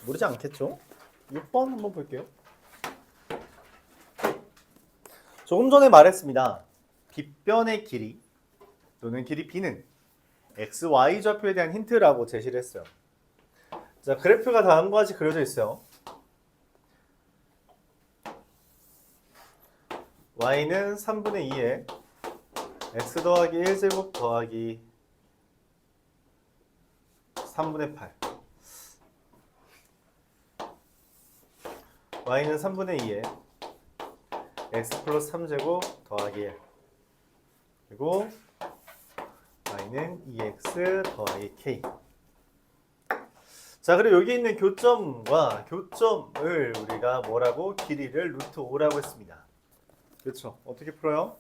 모르지 않겠죠? 6번 한번 볼게요. 조금 전에 말했습니다. 빗변의 길이 또는 길이 b는 x, y 좌표에 대한 힌트라고 제시를 했어요. 자, 그래프가 다음과 같이 그려져 있어요. y는 3분의 2에 x 더하기 1제곱 더하기 3분의 8 y는 3분의 2에 x 플러스 3제곱 더하기 1 그리고 y는 2x 더하기 k. 자, 그리고 여기 있는 교점과 교점을 우리가 뭐라고? 길이를 루트 5라고 했습니다. 그렇죠? 어떻게 풀어요?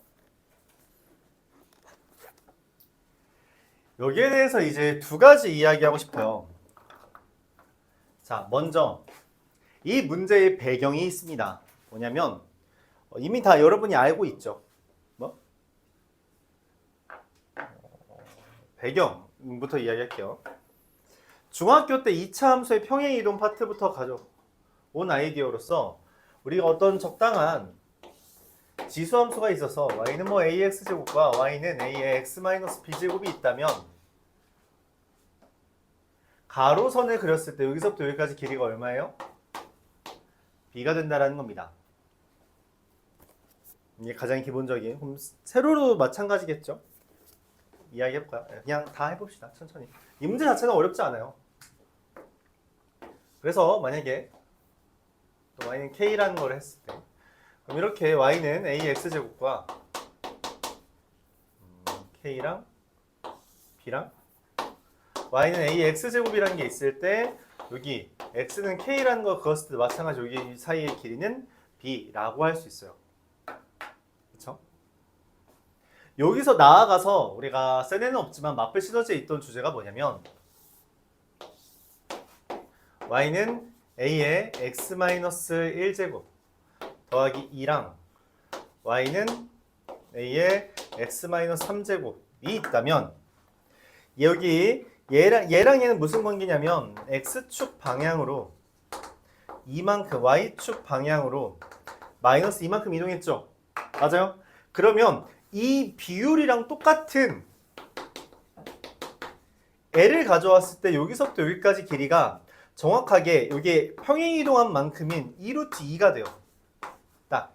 여기에 대해서 이제 두 가지 이야기하고 싶어요. 자, 먼저 이 문제의 배경이 있습니다. 뭐냐면 이미 다 여러분이 알고 있죠. 뭐? 배경부터 이야기할게요. 중학교 때 2차 함수의 평행이동 파트부터 가져온 아이디어로서 우리가 어떤 적당한 지수함수가 있어서 y는 뭐 ax제곱과 y는 a의 x-b제곱이 있다면 가로선을 그렸을 때 여기서부터 여기까지 길이가 얼마예요? b가 된다는 겁니다. 이게 가장 기본적인. 그럼 세로도 마찬가지겠죠? 이야기해볼까요? 그냥 다 해봅시다. 천천히. 이 문제 자체는 어렵지 않아요. 그래서 만약에 또 y는 k라는 걸 했을 때 그럼 이렇게 y는 ax제곱과 k랑 b랑 y는 ax제곱이라는 게 있을 때 여기 x는 k라는 거 그었을 때 마찬가지 여기 사이의 길이는 b라고 할 수 있어요. 그렇죠? 여기서 나아가서 우리가 센에는 없지만 맞불 시너지에 있던 주제가 뭐냐면 y는 a의 x-1제곱 더하기 2랑 y는 a의 x-3제곱이 있다면 여기 얘랑 얘는 무슨 관계냐면 x축 방향으로 이만큼 y축 방향으로 마이너스 이만큼 이동했죠. 맞아요? 그러면 이 비율이랑 똑같은 L을 가져왔을 때 여기서부터 여기까지 길이가 정확하게 여기 평행이동한 만큼인 2루트 2가 돼요. 딱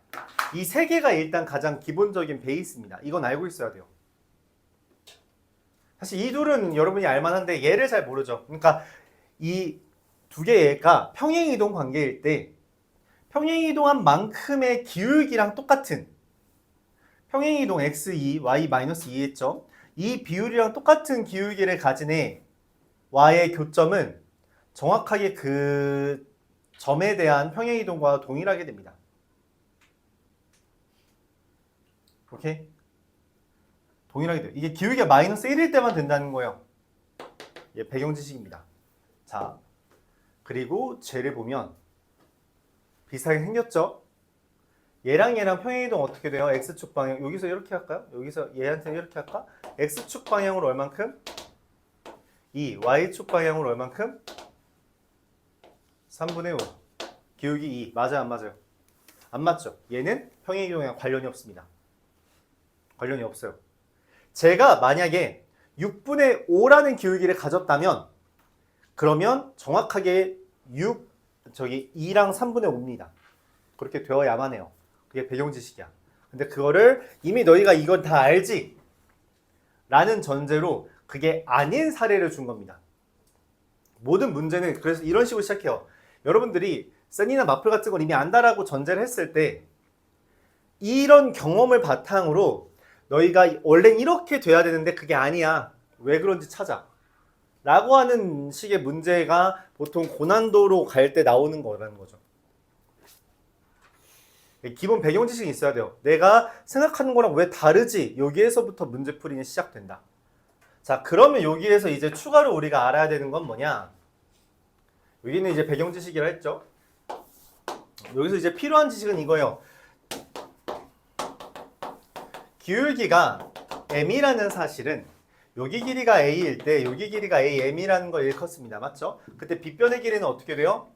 이 세 개가 일단 가장 기본적인 베이스입니다. 이건 알고 있어야 돼요. 사실 이 둘은 여러분이 알만한데 얘를 잘 모르죠. 그러니까 이 두 개가 평행이동 관계일 때 평행이동한 만큼의 기울기랑 똑같은 평행이동 x2, y-2 했죠. 이 비율이랑 똑같은 기울기를 가진 애 y의 교점은 정확하게 그 점에 대한 평행이동과 동일하게 됩니다. 오케이? 동일하게 돼요. 이게 기울기가 마이너스 1일 때만 된다는 거예요. 예, 배경 지식입니다. 자, 그리고 쟤를 보면 비슷하게 생겼죠? 얘랑 평행이동 어떻게 돼요? x축 방향. 여기서 이렇게 할까요? 여기서 얘한테 이렇게 할까? x축 방향으로 얼만큼? 2. y축 방향으로 얼만큼? 3분의 5. 기울기 2. 맞아요? 안 맞아요? 안 맞죠? 얘는 평행이동이랑 관련이 없습니다. 관련이 없어요. 제가 만약에 6분의 5라는 기울기를 가졌다면 그러면 정확하게 2랑 3분의 5입니다. 그렇게 되어야만 해요. 그게 배경 지식이야. 근데 그거를 이미 너희가 이건 다 알지? 라는 전제로 그게 아닌 사례를 준 겁니다. 모든 문제는 그래서 이런 식으로 시작해요. 여러분들이 센이나 마플 같은 걸 이미 안다라고 전제를 했을 때 이런 경험을 바탕으로 너희가 원래 이렇게 돼야 되는데 그게 아니야. 왜 그런지 찾아. 라고 하는 식의 문제가 보통 고난도로 갈 때 나오는 거라는 거죠. 기본 배경 지식이 있어야 돼요. 내가 생각하는 거랑 왜 다르지? 여기에서부터 문제풀이는 시작된다. 자, 그러면 여기에서 이제 추가로 우리가 알아야 되는 건 뭐냐? 여기는 이제 배경 지식이라 했죠. 여기서 이제 필요한 지식은 이거예요. 기울기가 m이라는 사실은 여기 길이가 a일 때 여기 길이가 am이라는 걸 일컫습니다. 맞죠? 그때 빗변의 길이는 어떻게 돼요?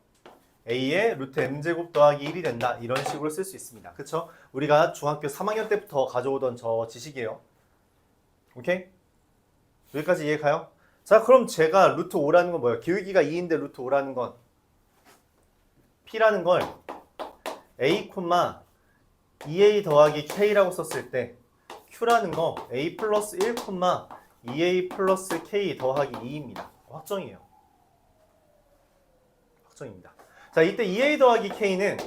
a의 루트 m제곱 더하기 1이 된다. 이런 식으로 쓸 수 있습니다. 그쵸? 우리가 중학교 3학년 때부터 가져오던 저 지식이에요. 오케이? 여기까지 이해 가요? 자, 그럼 제가 루트 5라는 건 뭐예요? 기울기가 2인데 루트 5라는 건 P라는 걸 A, 2A 더하기 K라고 썼을 때 Q라는 거 A 플러스 1, 2A 플러스 K 더하기 2입니다. 확정이에요. 확정입니다. 자, 이때 2A 더하기 K는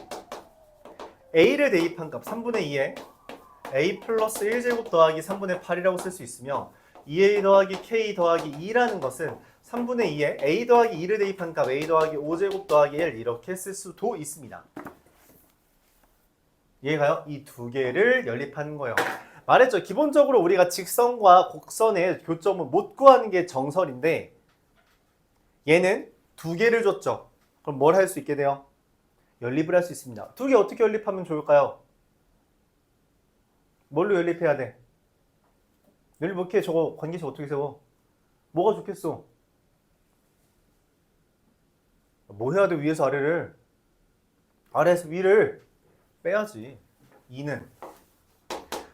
A를 대입한 값 3분의 2에 A 플러스 1제곱 더하기 3분의 8이라고 쓸 수 있으며 2A 더하기 K 더하기 2라는 것은 3분의 2에 A 더하기 2를 대입한 값 A 더하기 5제곱 더하기 1 이렇게 쓸 수도 있습니다. 이해가요? 이 두 개를 연립하는 거예요. 말했죠. 기본적으로 우리가 직선과 곡선의 교점을 못 구하는 게 정설인데 얘는 두 개를 줬죠. 그럼 뭘 할 수 있게 돼요? 연립을 할 수 있습니다. 두 개 어떻게 연립하면 좋을까요? 뭘로 연립해야 돼? 연립 어떻게 저거 관계식 어떻게 세워? 뭐가 좋겠어? 뭐 해야 돼? 위에서 아래를 아래에서 위를 빼야지. 2는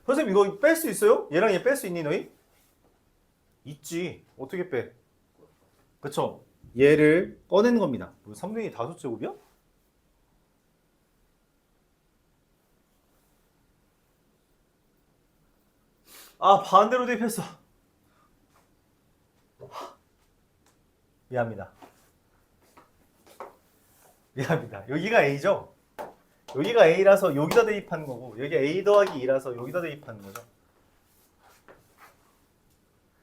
선생님 이거 뺄 수 있어요? 얘랑 얘 뺄 수 있니 너희? 있지. 어떻게 빼? 그쵸? 얘를 꺼내는 겁니다. 3분의 2 5제곱이야? 아, 반대로 대입했어. 미안합니다. 미안합니다. 여기가 A죠? 여기가 A라서 여기다 대입하는 거고 여기 A 더하기 2라서 여기다 대입하는 거죠.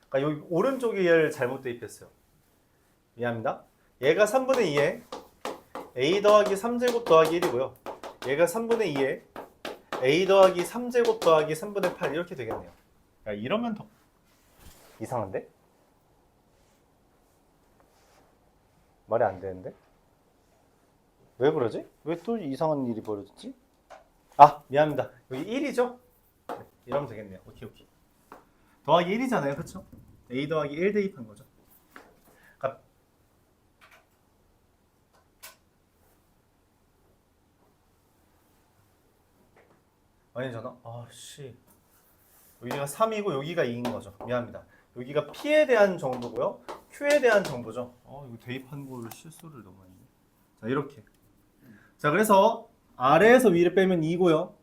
그러니까 여기 오른쪽에 얘를 잘못 대입했어요. 미안합니다. 얘가 3분의 2에 A 더하기 3제곱 더하기 1이고요. 얘가 3분의 2에 A 더하기 3제곱 더하기 3분의 8 이렇게 되겠네요. 야, 이러면 더 이상한데? 말이 안 되는데? 왜 그러지? 왜 또 이상한 일이 벌어졌지? 아, 미안합니다. 여기 1이죠? 네, 이러면 되겠네요. 오케이. 더하기 1이잖아요. 그쵸? A 더하기 1 대입한 거죠. 그러니까 아니잖아. 아씨. 여기가 3이고 여기가 2인 거죠. 미안합니다. 여기가 P에 대한 정보고요. Q에 대한 정보죠. 이거 대입한 거를 실수를 너무 많이. 자, 이렇게. 자, 그래서 아래에서 위를 빼면 2고요.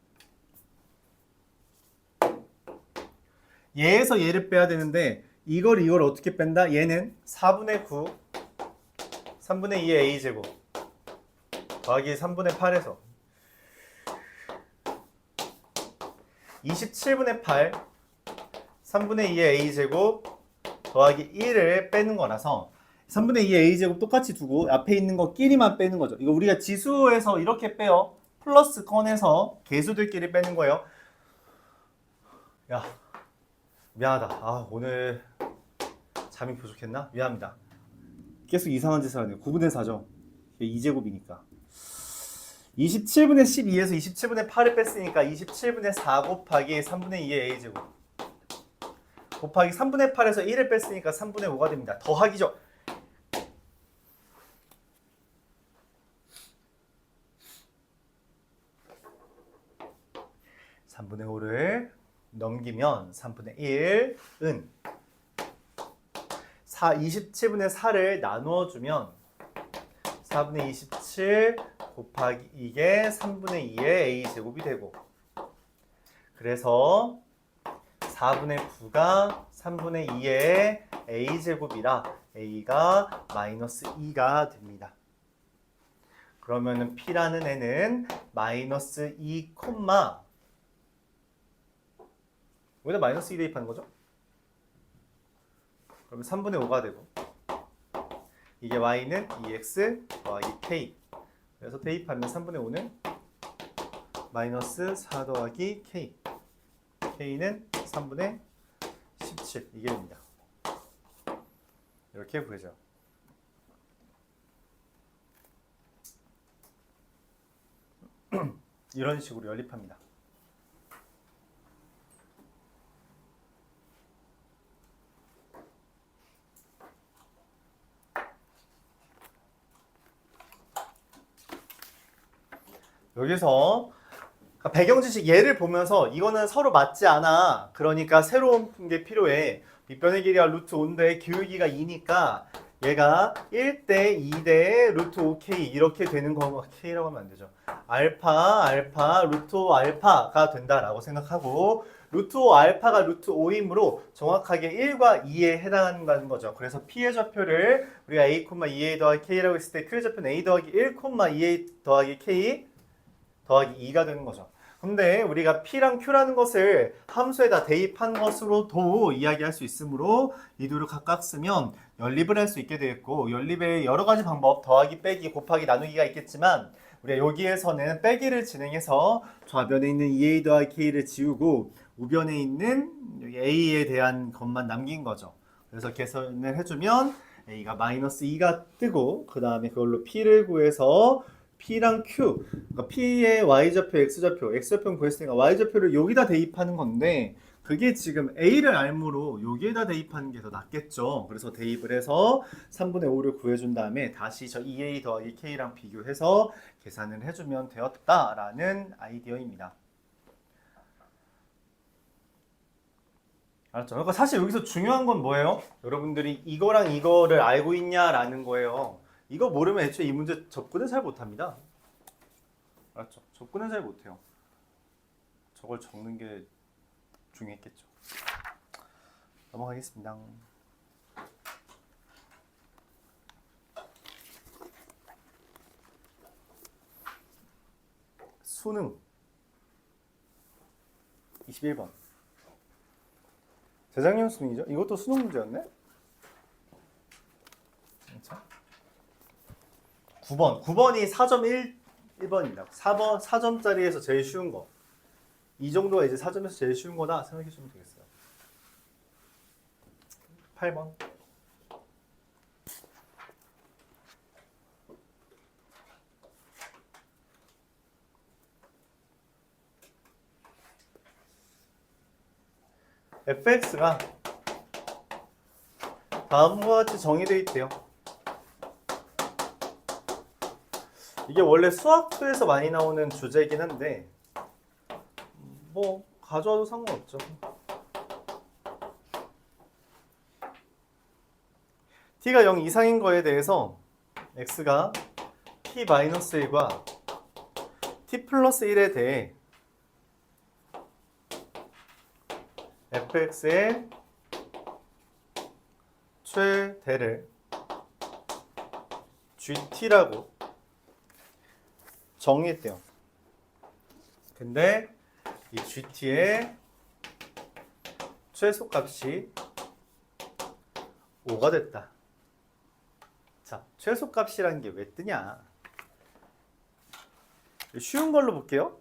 얘에서 얘를 빼야 되는데 이걸 어떻게 뺀다? 얘는 4분의 9 3분의 2의 A제곱 더하기 3분의 8에서 27분의 8 3분의 2의 A제곱 더하기 1을 빼는 거라서 3분의 2의 A제곱 똑같이 두고 앞에 있는 거끼리만 빼는 거죠. 이거 우리가 지수에서 이렇게 빼요. 플러스 꺼내서 개수들끼리 빼는 거예요. 야, 미안하다. 아, 오늘 잠이 부족했나? 미안합니다. 계속 이상한 짓을 하네요. 9분의 4죠. 2제곱이니까. 27분의 12에서 27분의 8을 뺐으니까 27분의 4 곱하기 3분의 2의 A제곱 곱하기 3분의 8에서 1을 뺐으니까 3분의 5가 됩니다. 더하기죠. (3분의 5를) 넘기면 3분의 1은 27분의 4를 나누어주면 4분의 27 곱하기 이게 3분의 2의 A제곱이 되고 그래서 4분의 9가 3분의 2의 A제곱이라 A가 마이너스 2가 됩니다. 그러면은 P라는 애는 마이너스 2, 여기다 마이너스 2 대입하는 거죠? 그러면 3분의 5가 되고 이게 y는 2x 더하기 k 그래서 대입하면 3분의 5는 마이너스 4 더하기 k k는 3분의 17 이게 됩니다. 이렇게 구해져요. 이런 식으로 연립합니다. 여기서 배경 지식 예를 보면서 이거는 서로 맞지 않아. 그러니까 새로운 게 필요해. 빗변의 길이가 루트 5인데 기울기가 2니까 얘가 1대 2대 루트 5k 이렇게 되는 거 k라고 하면 안 되죠. 알파 루트 5 알파가 된다라고 생각하고 루트 5 알파가 루트 5이므로 정확하게 1과 2에 해당하는 거죠. 그래서 P의 좌표를 우리가 a, 2a 더하기 k라고 했을 때 Q의 좌표는 a 더하기 1, 2a 더하기 k 더하기 2가 되는 거죠. 근데 우리가 P랑 Q라는 것을 함수에다 대입한 것으로도 이야기할 수 있으므로 이 둘을 각각 쓰면 연립을 할 수 있게 되겠고 연립의 여러 가지 방법 더하기 빼기 곱하기 나누기가 있겠지만 우리가 여기에서는 빼기를 진행해서 좌변에 있는 2a 더하기 k를 지우고 우변에 있는 a에 대한 것만 남긴 거죠. 그래서 계산을 해주면 a가 마이너스 2가 뜨고 그 다음에 그걸로 P를 구해서 P랑 Q, 그러니까 P의 Y좌표, X좌표는 구했으니까 Y좌표를 여기다 대입하는 건데 그게 지금 A를 알므로 여기에다 대입하는 게 더 낫겠죠. 그래서 대입을 해서 3분의 5를 구해준 다음에 다시 저 2A 더하기 K랑 비교해서 계산을 해주면 되었다라는 아이디어입니다. 알았죠? 그러니까 사실 여기서 중요한 건 뭐예요? 여러분들이 이거랑 이거를 알고 있냐라는 거예요. 이거 모르면 애초에 이 문제 접근을 잘 못합니다. 알았죠? 접근을 잘 못해요. 저걸 적는 게 중요했겠죠. 넘어가겠습니다. 수능 21번. 재작년 수능이죠? 이것도 수능 문제였네? 9번이 4.1번입니다. 4번 4점짜리에서 제일 쉬운 거. 이 정도가 이제 4점에서 제일 쉬운 거다 생각해 주면 되겠어요. 8번. fx가 다음과 같이 정의되어 있대요. 이게 원래 수학2에서 많이 나오는 주제이긴 한데 뭐 가져와도 상관없죠. t가 0 이상인 거에 대해서 x가 t-1과 t 플러스 1에 대해 fx의 최대를 gt라고 정의했대요. 근데 이 gt의 최소값이 5가 됐다. 자, 최소값이라는 게 왜 뜨냐? 쉬운 걸로 볼게요.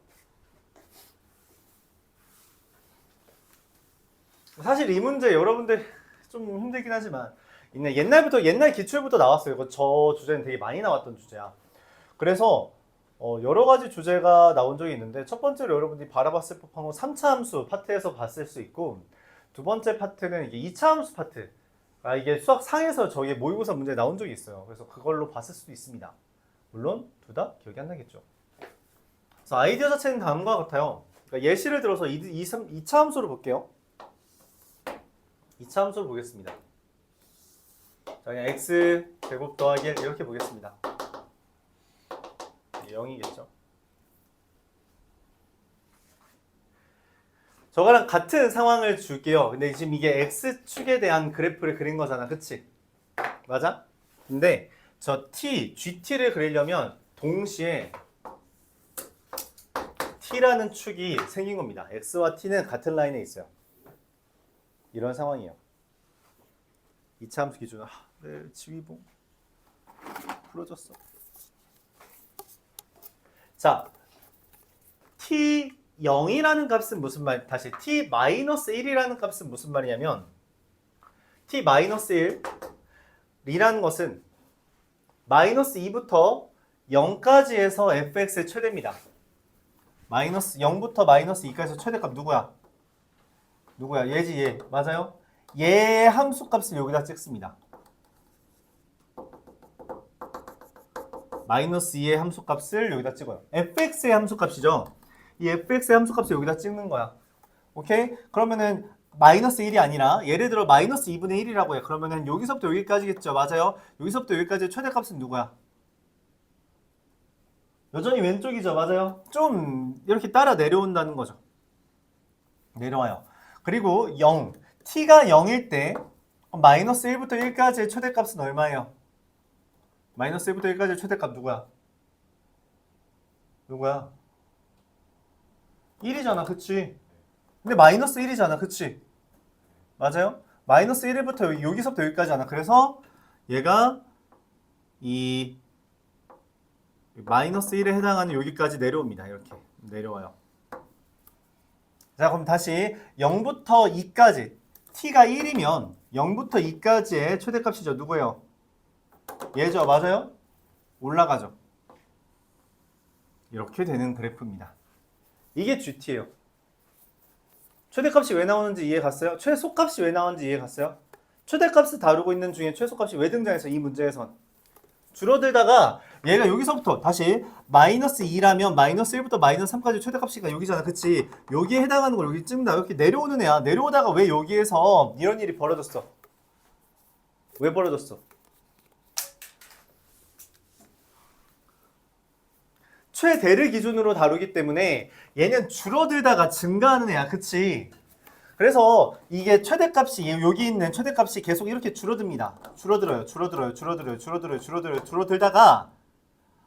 사실 이 문제 여러분들 좀 힘들긴 하지만 옛날 기출부터 나왔어요. 저 주제는 되게 많이 나왔던 주제야. 그래서 여러 가지 주제가 나온 적이 있는데 첫 번째로 여러분들이 바라봤을 법한 건 3차 함수 파트에서 봤을 수 있고 두 번째 파트는 이게 2차 함수 파트. 이게 수학 상에서 저게 모의고사 문제 나온 적이 있어요. 그래서 그걸로 봤을 수도 있습니다. 물론 둘 다 기억이 안 나겠죠. 그래서 아이디어 자체는 다음과 같아요. 그러니까 예시를 들어서 2차 함수를 볼게요. 2차 함수를 보겠습니다. 자, 그냥 x 제곱 더하기 1 이렇게 보겠습니다. 0이겠죠. 저거랑 같은 상황을 줄게요. 근데 지금 이게 x축에 대한 그래프를 그린 거잖아. 그치? 맞아? 근데 저 GT를 그리려면 동시에 t라는 축이 생긴 겁니다. x와 t는 같은 라인에 있어요. 이런 상황이에요. 2차 함수 기준으로 네, 지휘봉 풀어졌어. 자, t0이라는 값은 무슨 말? 다시 t-1이라는 값은 무슨 말이냐면 t-1이라는 것은 마이너스 2부터 0까지 해서 fx의 최대입니다. 마이너스 0부터 마이너스 2까지 해서 최대값 누구야? 얘지 얘. 맞아요? 얘의 함수값을 여기다 찍습니다. 마이너스 2의 함수값을 여기다 찍어요. fx의 함수값이죠. 이 fx의 함수값을 여기다 찍는 거야. 오케이? 그러면은 마이너스 1이 아니라 예를 들어 마이너스 2분의 1이라고 해. 그러면은 여기서부터 여기까지겠죠. 맞아요? 여기서부터 여기까지의 최대값은 누구야? 여전히 왼쪽이죠. 맞아요? 좀 이렇게 따라 내려온다는 거죠. 내려와요. 그리고 0, t가 0일 때 마이너스 1부터 1까지의 최대값은 얼마예요? 마이너스 1부터 1까지의 최대값 누구야? 누구야? 1이잖아. 그치? 근데 마이너스 1이잖아. 그치? 맞아요? 마이너스 1부터 여기서부터 여기까지잖아. 그래서 얘가 이 마이너스 1에 해당하는 여기까지 내려옵니다. 이렇게 내려와요. 자, 그럼 다시 0부터 2까지 t가 1이면 0부터 2까지의 최대값이죠. 누구예요? 얘죠. 맞아요? 올라가죠. 이렇게 되는 그래프입니다. 이게 GT예요. 최대값이 왜 나오는지 이해 갔어요? 최소값이 왜 나오는지 이해 갔어요? 최대값을 다루고 있는 중에 최소값이 왜 등장해서 이 문제에선 줄어들다가 얘가 여기서부터 다시 마이너스 2라면 마이너스 1부터 마이너스 3까지 최대값이가 여기잖아. 그치? 여기에 해당하는 걸 여기 찍는다. 이렇게 내려오는 애야. 내려오다가 왜 여기에서 이런 일이 벌어졌어? 왜 벌어졌어? 최대를 기준으로 다루기 때문에 얘는 줄어들다가 증가하는 애야. 그치? 그래서 이게 최대값이 여기 있는 최대값이 계속 이렇게 줄어듭니다. 줄어들다가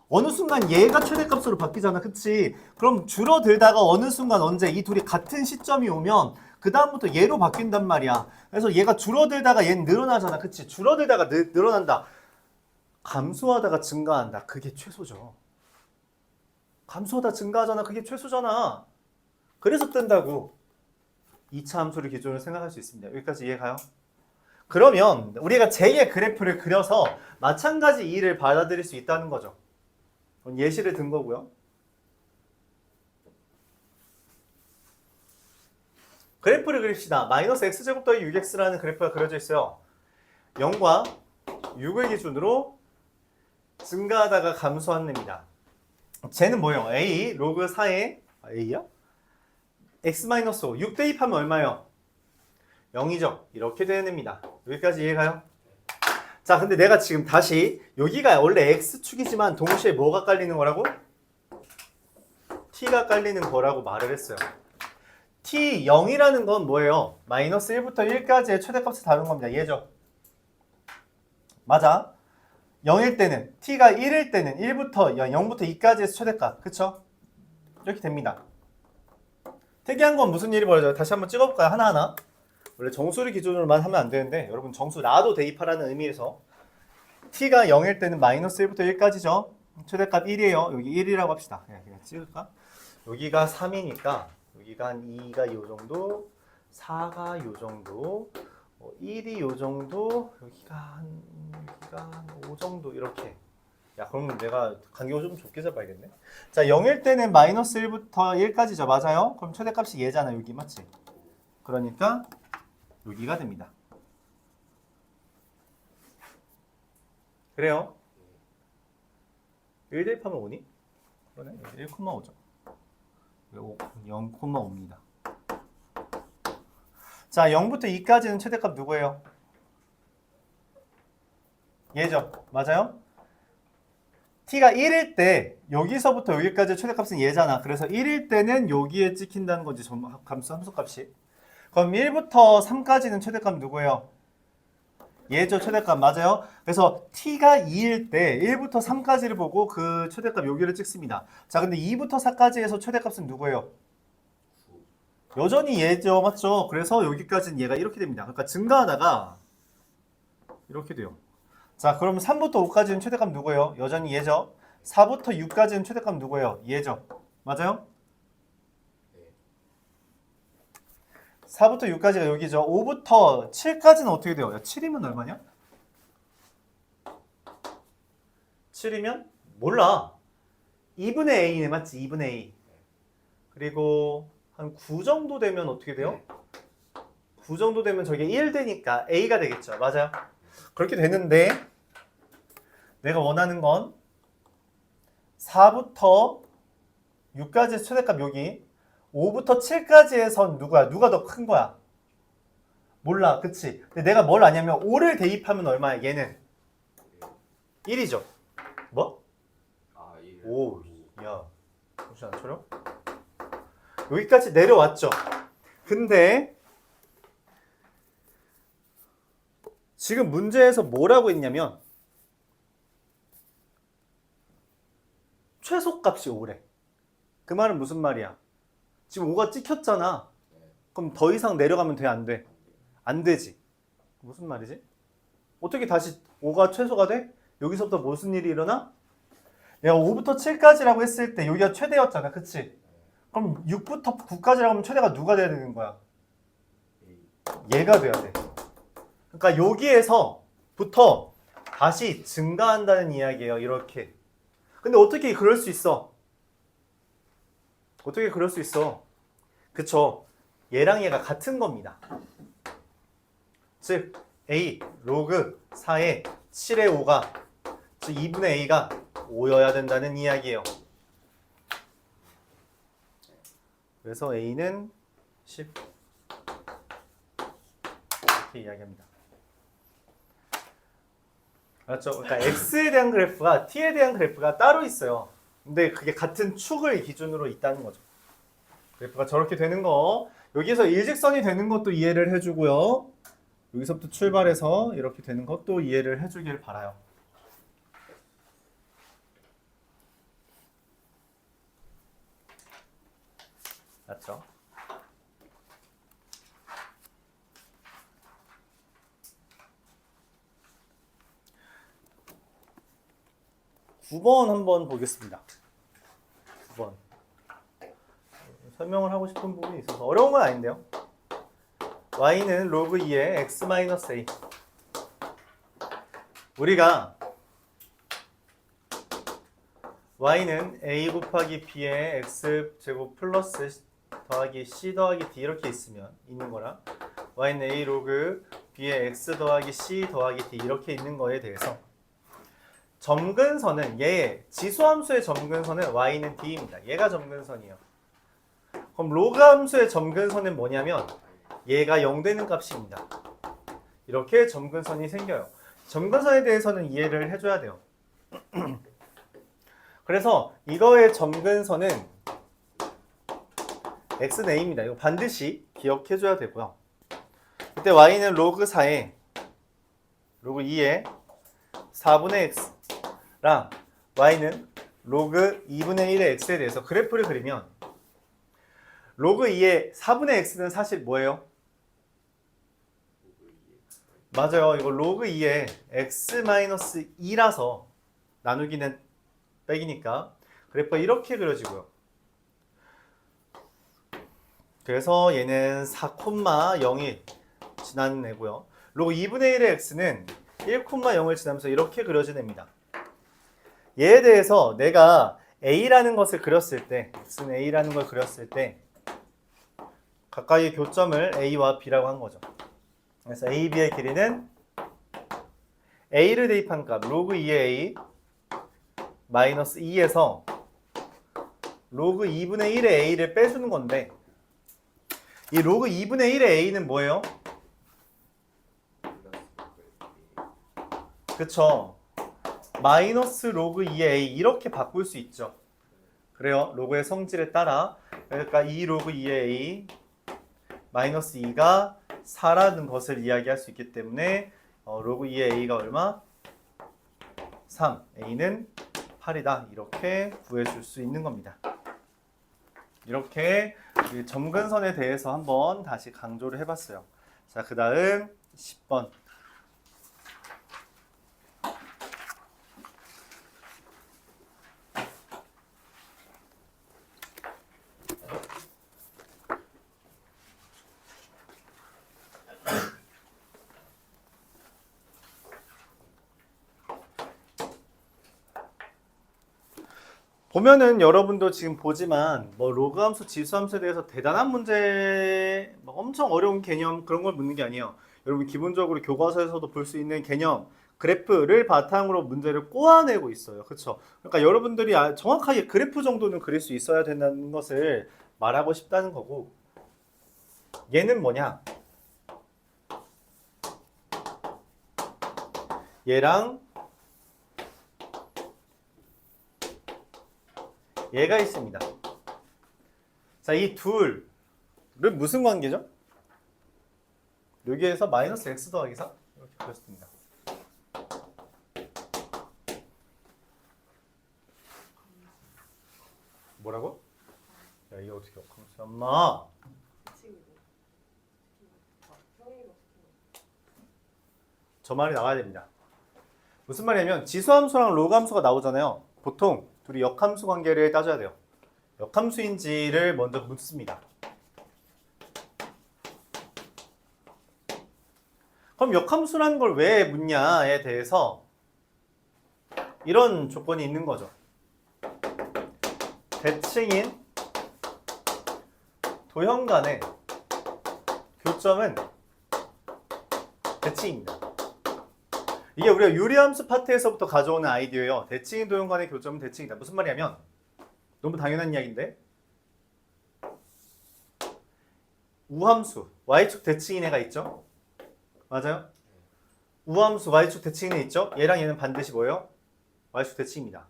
어느 순간 얘가 최대값으로 바뀌잖아. 그치? 그럼 줄어들다가 어느 순간 언제 이 둘이 같은 시점이 오면 그 다음부터 얘로 바뀐단 말이야. 그래서 얘가 줄어들다가 얘는 늘어나잖아. 그치? 줄어들다가 늘어난다. 감소하다가 증가한다. 그게 최소죠. 감소하다 증가하잖아. 그게 최소잖아. 그래서 뜬다고. 2차 함수를 기준으로 생각할 수 있습니다. 여기까지 이해가요? 그러면 우리가 제2의 그래프를 그려서 마찬가지 이의를 받아들일 수 있다는 거죠. 예시를 든 거고요. 그래프를 그립시다. 마이너스 x제곱 더하기 6x라는 그래프가 그려져 있어요. 0과 6을 기준으로 증가하다가 감소하는 애입니다. 쟤는 뭐예요? a 로그 4의 a야? x-5 6 대입하면 얼마예요? 0이죠. 이렇게 되는 애입니다. 여기까지 이해가요? 자, 근데 내가 지금 다시 여기가 원래 x축이지만 동시에 뭐가 깔리는 거라고? t가 깔리는 거라고 말을 했어요. t 0이라는 건 뭐예요? 마이너스 1부터 1까지의 최대값을 다룬 겁니다. 얘죠? 맞아. 0일 때는 t가 1일 때는 0부터 2까지의 최대값. 그쵸? 이렇게 됩니다. 특이한 건 무슨 일이 벌어져요? 다시 한번 찍어볼까요? 하나하나. 원래 정수를 기준으로만 하면 안 되는데 여러분 정수라도 대입하라는 의미에서 t가 0일 때는 마이너스 1부터 1까지죠. 최대값 1이에요. 여기 1이라고 합시다. 그냥 찍을까? 여기가 3이니까 여기가 한 2가 요 정도, 4가 요 정도, 1이 요 정도, 여기가 한 5 정도 이렇게. 야, 그러면 내가 간격을 좀 좁게 잡아야겠네. 자, 0일 때는 마이너스 1부터 1까지죠. 맞아요? 그럼 최대값이 얘잖아. 여기 맞지? 그러니까 여기가 됩니다. 그래요? 1 대입하면 5니? 그러네. 1,5죠. 0,5입니다. 자, 0부터 2까지는 최대값 누구예요? 얘죠. 맞아요? t가 1일 때 여기서부터 여기까지 최대값은 얘잖아. 그래서 1일 때는 여기에 찍힌다는 거지. 함수값이. 그럼 1부터 3까지는 최대값 누구예요? 얘죠. 최대값. 맞아요? 그래서 t가 2일 때 1부터 3까지를 보고 그 최대값 여기를 찍습니다. 자, 근데 2부터 4까지에서 최대값은 누구예요? 여전히 얘죠. 맞죠? 그래서 여기까지는 얘가 이렇게 됩니다. 그러니까 증가하다가 이렇게 돼요. 자, 그럼 3부터 5까지는 최대값 누구예요? 여전히 얘죠. 4부터 6까지는 최대값 누구예요? 얘죠. 맞아요? 4부터 6까지가 여기죠. 5부터 7까지는 어떻게 돼요? 야, 7이면 얼마냐? 7이면? 몰라. 2분의 a네. 맞지? 2분의 a. 그리고 한 9 정도 되면 어떻게 돼요? 9 정도 되면 저게 1 되니까 a가 되겠죠. 맞아요? 그렇게 되는데 내가 원하는 건 4부터 6까지의 최대값 여기 5부터 7까지의 선 누구야? 누가 더 큰 거야? 몰라. 그치? 근데 내가 뭘 아냐면 5를 대입하면 얼마야? 얘는 1이죠. 뭐? 아, 예. 오, 야. 혹시 안 쳐려? 여기까지 내려왔죠. 근데 지금 문제에서 뭐라고 했냐면 최소값이 5래. 그 말은 무슨 말이야? 지금 5가 찍혔잖아. 그럼 더 이상 내려가면 돼? 안 돼? 안 되지. 무슨 말이지? 어떻게 다시 5가 최소가 돼? 여기서부터 무슨 일이 일어나? 내가 5부터 7까지라고 했을 때 여기가 최대였잖아. 그치? 그럼 6부터 9까지라고 하면 최대가 누가 돼야 되는 거야? 얘가 돼야 돼. 그러니까 여기에서부터 다시 증가한다는 이야기예요. 이렇게. 근데 어떻게 그럴 수 있어? 어떻게 그럴 수 있어? 그쵸? 얘랑 얘가 같은 겁니다. 즉 A 로그 4의 7의 5가 즉 2분의 A가 5여야 된다는 이야기예요. 그래서 A는 10 이렇게 이야기합니다. 알았죠? 그러니까 X에 대한 그래프가 T에 대한 그래프가 따로 있어요. 근데 그게 같은 축을 기준으로 있다는 거죠. 그래프가 저렇게 되는 거 여기서 일직선이 되는 것도 이해를 해주고요. 여기서부터 출발해서 이렇게 되는 것도 이해를 해주길 바라요. 맞죠? (9번) 한번 보겠습니다. 9번. 설명을 하고 싶은 부분이 있어서 어려운 건 아닌데요. y는 로그 2의 x-a. 우리가 y는 a 곱하기 b의 x제곱 플러스 더하기 c 더하기 d 이렇게 있는 거랑 y는 a 로그 b의 x 더하기 c 더하기 d 이렇게 있는 거에 대해서 점근선은 얘의 지수함수의 점근선은 y는 d입니다. 얘가 점근선이에요. 그럼 로그 함수의 점근선은 뭐냐면 얘가 0 되는 값입니다. 이렇게 점근선이 생겨요. 점근선에 대해서는 이해를 해줘야 돼요. 그래서 이거의 점근선은 x는 a입니다. 이거 반드시 기억해줘야 되고요. 그때 y는 로그 4에 로그 2에 4분의 x랑 y는 로그 2분의 1의 x에 대해서 그래프를 그리면 로그 2의 4분의 x는 사실 뭐예요? 맞아요. 이거 로그 2의 x-2라서 나누기는 빼기니까 그래프가 이렇게 그려지고요. 그래서 얘는 4,01 지나는 애고요. 로그 2분의 1의 x는 1,0을 지나면서 이렇게 그려진 애입니다. 얘에 대해서 내가 a라는 것을 그렸을 때 x는 a라는 걸 그렸을 때 가까이의 교점을 a와 b라고 한 거죠. 그래서 a, b의 길이는 a를 대입한 값 로그 2의 a 마이너스 2에서 로그 2분의 1의 a를 빼주는 건데 이 로그 2분의 1의 a는 뭐예요? 그쵸? 마이너스 로그 2의 a 이렇게 바꿀 수 있죠. 그래요. 로그의 성질에 따라 그러니까 2 로그 2의 a 마이너스 2가 4라는 것을 이야기할 수 있기 때문에 로그 2의 a가 얼마? 3. a는 8이다. 이렇게 구해줄 수 있는 겁니다. 이렇게 점근선에 대해서 한번 다시 강조를 해봤어요. 자, 그 다음 10번. 보면은 여러분도 지금 보지만 뭐 로그 함수, 지수 함수에 대해서 대단한 문제, 뭐 엄청 어려운 개념 그런 걸 묻는 게 아니에요. 여러분 기본적으로 교과서에서도 볼 수 있는 개념 그래프를 바탕으로 문제를 꼬아내고 있어요. 그렇죠? 그러니까 여러분들이 정확하게 그래프 정도는 그릴 수 있어야 된다는 것을 말하고 싶다는 거고, 얘는 뭐냐? 얘랑 얘가 있습니다. 자, 이 둘은 무슨 관계죠? 여기에서 마이너스 x 더하기 4 이렇게 그렸습니다. 뭐라고? 야, 이게 어떻게 역함수? 엄마. 저 말이 나와야 됩니다. 무슨 말이냐면 지수함수랑 로그함수가 나오잖아요. 보통 둘이 역함수 관계를 따져야 돼요. 역함수인지를 먼저 묻습니다. 그럼 역함수라는 걸 왜 묻냐에 대해서 이런 조건이 있는 거죠. 대칭인 도형 간의 교점은 대칭입니다. 이게 우리가 유리함수 파트에서부터 가져오는 아이디어예요. 대칭인 도형 간의 교점은 대칭이다. 무슨 말이냐면 너무 당연한 이야기인데, 우함수 y축 대칭인 애가 있죠? 맞아요? 우함수 y축 대칭인 애 있죠? 얘랑 얘는 반드시 뭐예요? y축 대칭입니다.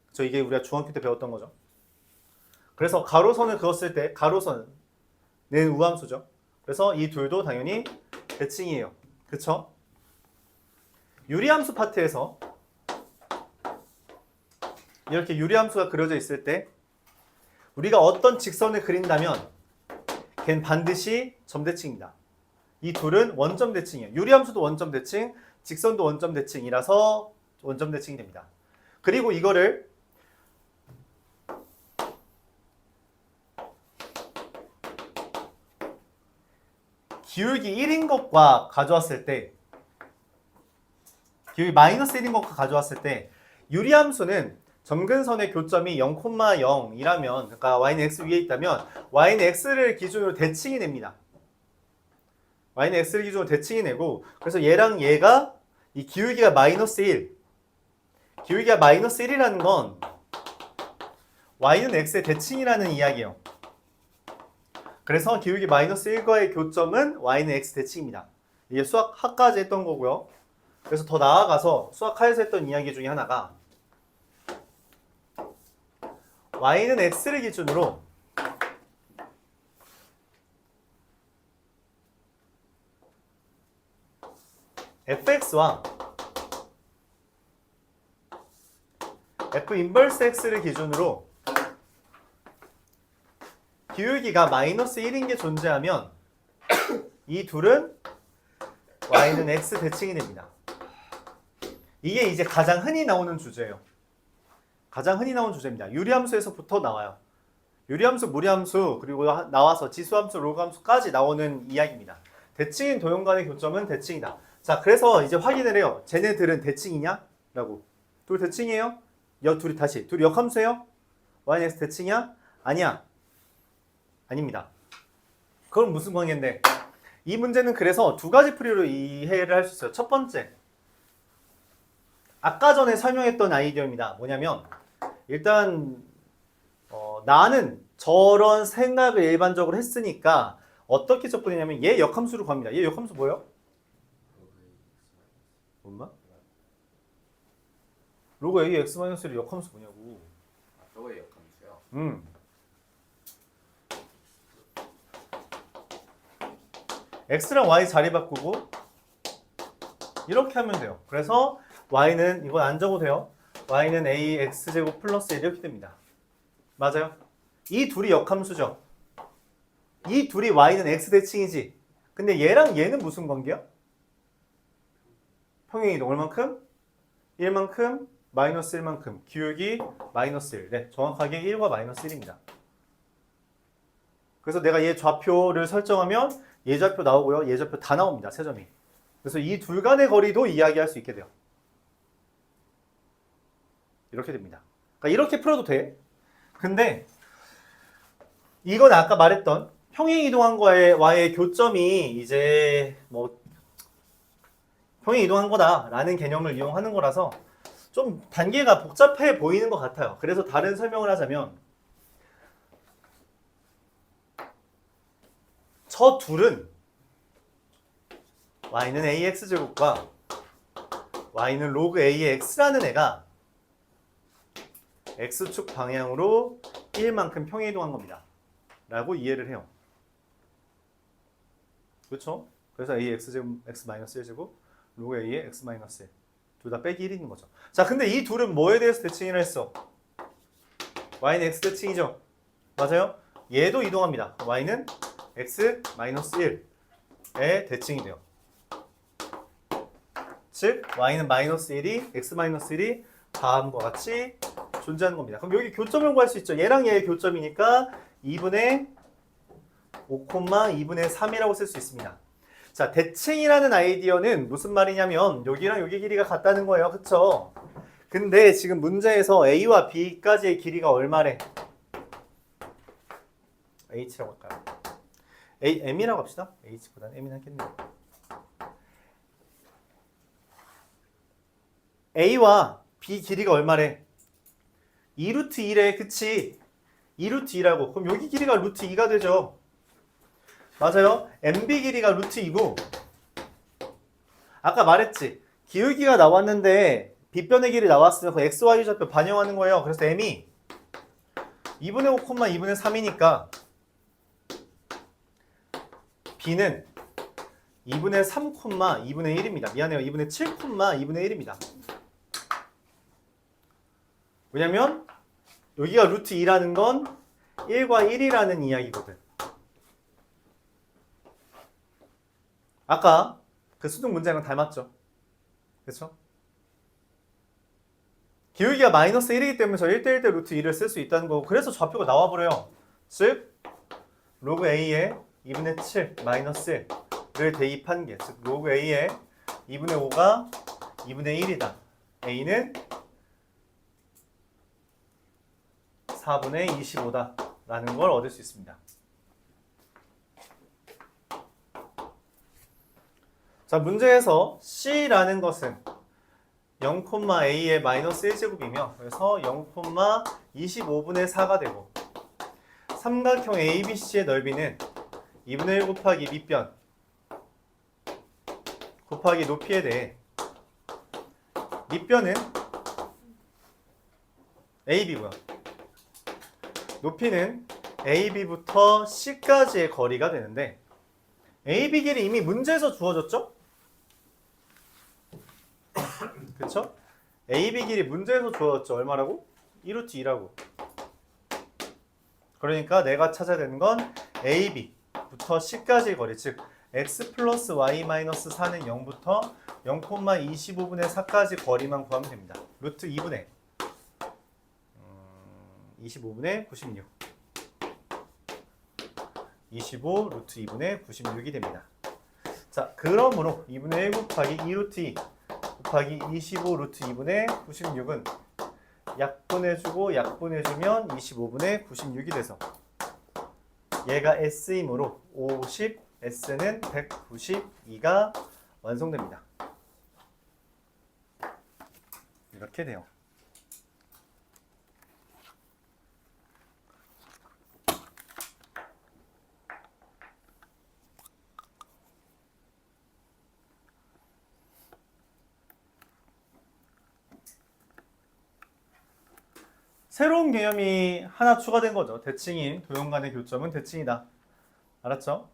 그렇죠? 이게 우리가 중학교 때 배웠던 거죠. 그래서 가로선을 그었을 때 가로선은 우함수죠. 그래서 이 둘도 당연히 대칭이에요. 그쵸? 유리함수 파트에서 이렇게 유리함수가 그려져 있을 때 우리가 어떤 직선을 그린다면 걔는 반드시 점대칭입니다. 이 둘은 원점 대칭이에요. 유리함수도 원점 대칭, 직선도 원점 대칭이라서 원점 대칭이 됩니다. 그리고 이거를 기울기 1인 것과 가져왔을 때, 기울기 마이너스 1인 것과 가져왔을 때 유리함수는 점근선의 교점이 0,0이라면, 그러니까 y는 x 위에 있다면 y는 x를 기준으로 대칭이 냅니다. y는 x를 기준으로 대칭이 내고, 그래서 얘랑 얘가 이 기울기가 마이너스 1, 기울기가 마이너스 1이라는 건 y는 x의 대칭이라는 이야기예요. 그래서 기울기 마이너스 1과의 교점은 y는 x 대칭입니다. 이게 수학 하까지 했던 거고요. 그래서 더 나아가서 수학 하에서 했던 이야기 중에 하나가 y는 x를 기준으로 fx와 f 인버스 x를 기준으로 기울기가 마이너스 1인 게 존재하면 이 둘은 y는 x 대칭이 됩니다. 이게 이제 가장 흔히 나오는 주제예요. 가장 흔히 나오는 주제입니다. 유리함수에서부터 나와요. 유리함수, 무리함수, 그리고 나와서 지수함수, 로그함수까지 나오는 이야기입니다. 대칭인 도형 간의 교점은 대칭이다. 자, 그래서 이제 확인을 해요. 쟤네들은 대칭이냐? 라고. 둘 대칭이에요? 둘이 다시. 둘이 역함수예요? y는 x 대칭이야? 아니야. 아닙니다. 그건 무슨 관계인데? 이 문제는 그래서 두 가지 풀이로 이해를 할 수 있어요. 첫 번째, 아까 전에 설명했던 아이디어입니다. 뭐냐면 일단 나는 저런 생각을 일반적으로 했으니까 어떻게 접근했냐면 얘 역함수로 갑니다. 얘 역함수 뭐예요? 뭔가? 로그 A x-를 역함수 뭐냐고. 로그의 역함수요? x랑 y 자리 바꾸고 이렇게 하면 돼요. 그래서 y는 이건 안 적어도 돼요. y는 a x제곱 플러스 1 이렇게 됩니다. 맞아요? 이 둘이 역함수죠. 이 둘이 y는 x 대칭이지. 근데 얘랑 얘는 무슨 관계야? 평행이동 얼만큼? 1만큼 마이너스 1만큼 기울기 마이너스 1. 네, 정확하게 1과 마이너스 1입니다. 그래서 내가 얘 좌표를 설정하면 얘 좌표 나오고요. 얘 좌표 다 나옵니다. 세 점이. 그래서 이 둘 간의 거리도 이야기할 수 있게 돼요. 이렇게 됩니다. 그러니까 이렇게 풀어도 돼. 근데 이건 아까 말했던 평행 이동한 거와의 교점이 이제 뭐 평행 이동한 거다라는 개념을 이용하는 거라서 좀 단계가 복잡해 보이는 것 같아요. 그래서 다른 설명을 하자면 저 둘은 y는 ax제곱과 y는 로그 a의 x라는 애가 x축 방향으로 1만큼 평행 이동한 겁니다. 라고 이해를 해요. 그렇죠? 그래서 a x제곱 x 마이너스 1제곱 로그 a의 x 마이너스 1 둘 다 빼기 1인 거죠. 자, 근데 이 둘은 뭐에 대해서 대칭을 했어? y는 x 대칭이죠. 맞아요? 얘도 이동합니다. y는 x 마이너스 1에 대칭이 돼요. 즉 y는 마이너스 1이 x 마이너스 1이 다음과 같이 존재하는 겁니다. 그럼 여기 교점을 구할 수 있죠. 얘랑 얘의 교점이니까 2분의 5, 2분의 3이라고 쓸 수 있습니다. 자, 대칭이라는 아이디어는 무슨 말이냐면 여기랑 여기 길이가 같다는 거예요. 그쵸? 근데 지금 문제에서 A와 B까지의 길이가 얼마래? H라고 할까요? M이라고 합시다. H보다는 M이 낫겠네요. A와 B 길이가 얼마래? 2루트 2래. 그치? 2루트 2라고. 그럼 여기 길이가 루트 2가 되죠. 맞아요. MB 길이가 루트 2고 아까 말했지. 기울기가 나왔는데 빗변의 길이 나왔으면 그 XY 좌표 반영하는 거예요. 그래서 M이 2분의 5, 2분의 3이니까 B는 2분의 3, 2분의 1입니다. 미안해요. 2분의 7, 2분의 1입니다. 왜냐면 여기가 루트 2라는 건 1과 1이라는 이야기거든. 아까 그 수능 문제랑 닮았죠. 그렇죠? 기울기가 마이너스 1이기 때문에 저 1대 1대 루트 2를 쓸 수 있다는 거고 그래서 좌표가 나와버려요. 즉 로그 A의 2분의 7 마이너스 1을 대입한 게 즉 로그 A의 2분의 5가 2분의 1이다. A는 4분의 25다 라는 걸 얻을 수 있습니다. 자, 문제에서 C라는 것은 0,A의 마이너스 1제곱이며 그래서 0,25분의 4가 되고 삼각형 ABC의 넓이는 2분의 1 곱하기 밑변 곱하기 높이에 대해 밑변은 AB고요. 높이는 AB부터 C까지의 거리가 되는데 AB 길이 이미 문제에서 주어졌죠? 그쵸? AB 길이 문제에서 주어졌죠. 얼마라고? 2루트 2라고. 그러니까 내가 찾아야 되는 건 AB부터 C까지의 거리 즉 X 플러스 Y 마이너스 4는 0부터 0,25분의 4까지 거리만 구하면 됩니다. 루트 2분의 25분의 96 25 루트 2분의 96이 됩니다. 자, 그러므로 2분의 1 곱하기 2루트 2 곱하기 25 루트 2분의 96은 약분해주고 약분해주면 25분의 96이 돼서 얘가 S이므로 50, S는 192가 완성됩니다. 이렇게 돼요. 새로운 개념이 하나 추가된 거죠. 대칭인 도형 간의 교점은 대칭이다. 알았죠?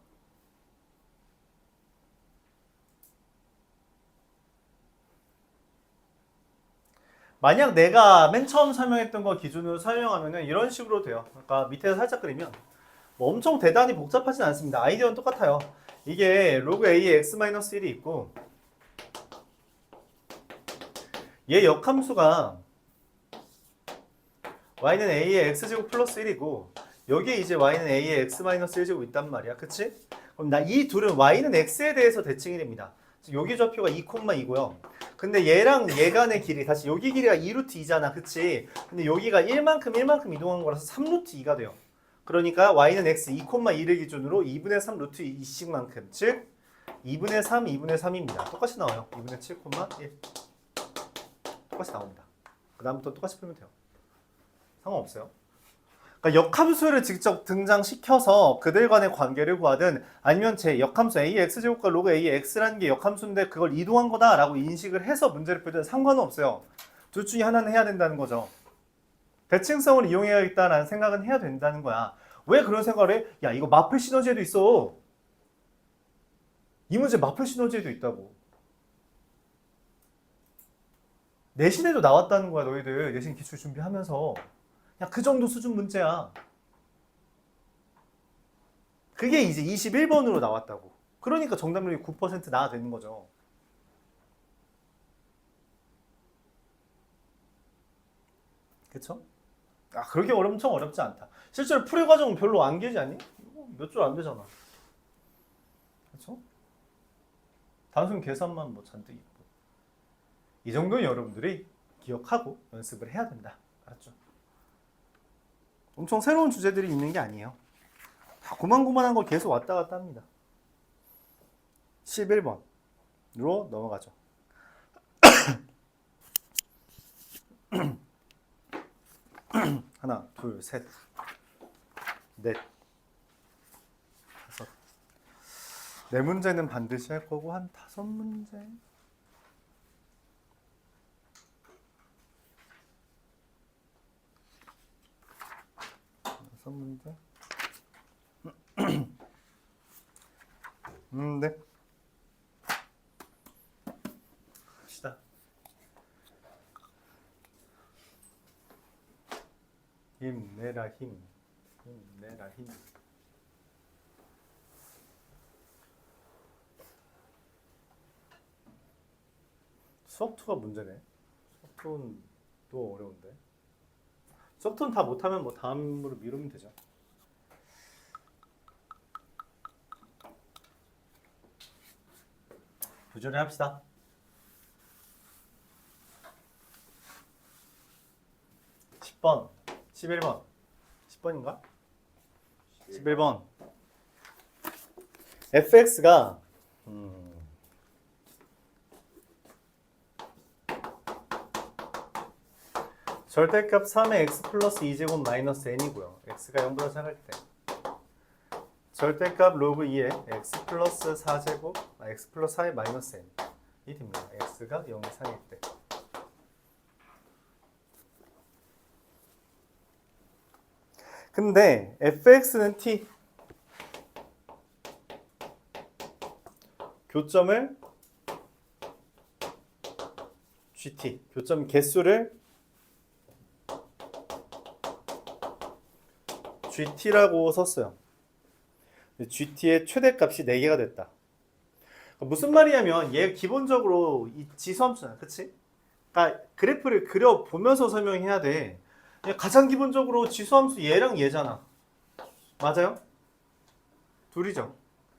만약 내가 맨 처음 설명했던 거 기준으로 설명하면 이런 식으로 돼요. 그러니까 밑에서 살짝 그리면 뭐 엄청 대단히 복잡하진 않습니다. 아이디어는 똑같아요. 이게 로그 A의 x-1이 있고 얘 역함수가 y는 a의 x제곱 플러스 1이고 여기에 이제 y는 a의 x-1제곱 있단 말이야. 그치? 그럼 이 둘은 y는 x에 대해서 대칭이 됩니다. 여기 좌표가 2,2고요. 근데 얘랑 얘 간의 길이 다시 여기 길이가 2루트 2잖아. 그치? 근데 여기가 1만큼 이동한 거라서 3루트 2가 돼요. 그러니까 y는 x 2,2를 기준으로 2분의 3 루트 2씩만큼 즉 2분의 3, 2분의 3입니다. 똑같이 나와요. 2분의 7, 1. 똑같이 나옵니다. 그 다음부터 똑같이 풀면 돼요. 상관없어요. 그러니까 역함수를 직접 등장시켜서 그들 간의 관계를 구하든 아니면 제 역함수 AX제곱과 로그 AX라는 게 역함수인데 그걸 이동한 거다라고 인식을 해서 문제를 풀든 상관은 없어요. 둘 중에 하나는 해야 된다는 거죠. 대칭성을 이용해야겠다라는 생각은 해야 된다는 거야. 왜 그런 생각을 해? 야, 이거 마플 시너지에도 있어. 이 문제 마플 시너지에도 있다고. 내신에도 나왔다는 거야, 너희들. 내신 기출 준비하면서. 야, 그 정도 수준 문제야. 그게 이제 21번으로 나왔다고. 그러니까 정답률이 9% 나와 되는 거죠. 그쵸? 아, 그렇게 엄청 어렵지 않다. 실제로 풀이 과정은 별로 안 길지 않니? 몇 줄 안 되잖아. 그쵸? 단순 계산만 뭐 잔뜩 있고. 이 정도는 여러분들이 기억하고 연습을 해야 된다. 알았죠? 엄청 새로운 주제들이 있는 게 아니에요. 다 고만고만한 거 계속 왔다 갔다 합니다. 11번으로 넘어가죠. 하나, 둘, 셋, 넷, 다섯. 네 문제는 반드시 할 거고 한 5문제. 문제. 네. 갑시다. 힘내라 힘. 힘내라 힘. 수업2가 문제네. 수업2는 또 어려운데. 수업2는 다 못하면 뭐 다음으로 미루면 되죠. 부지런히 합시다. 10번, 11번, 10번인가? 11번. fx가 절대값 3의 x 플러스 2제곱 마이너스 n이고요. x가 0보다 작을 때. 절대값 로그 2의 x 플러스 4제곱, x 플러스 4의 마이너스 n이 됩니다. x가 0 이상일 때. 근데 fx는 t. 교점을 gt. 교점 개수를 gt라고 썼어요. gt의 최대값이 4개가 됐다. 무슨 말이냐면 얘 기본적으로 이 지수함수잖아. 그치? 그러니까 그래프를 그려보면서 설명해야 돼. 가장 기본적으로 지수함수 얘랑 얘잖아. 맞아요? 둘이죠.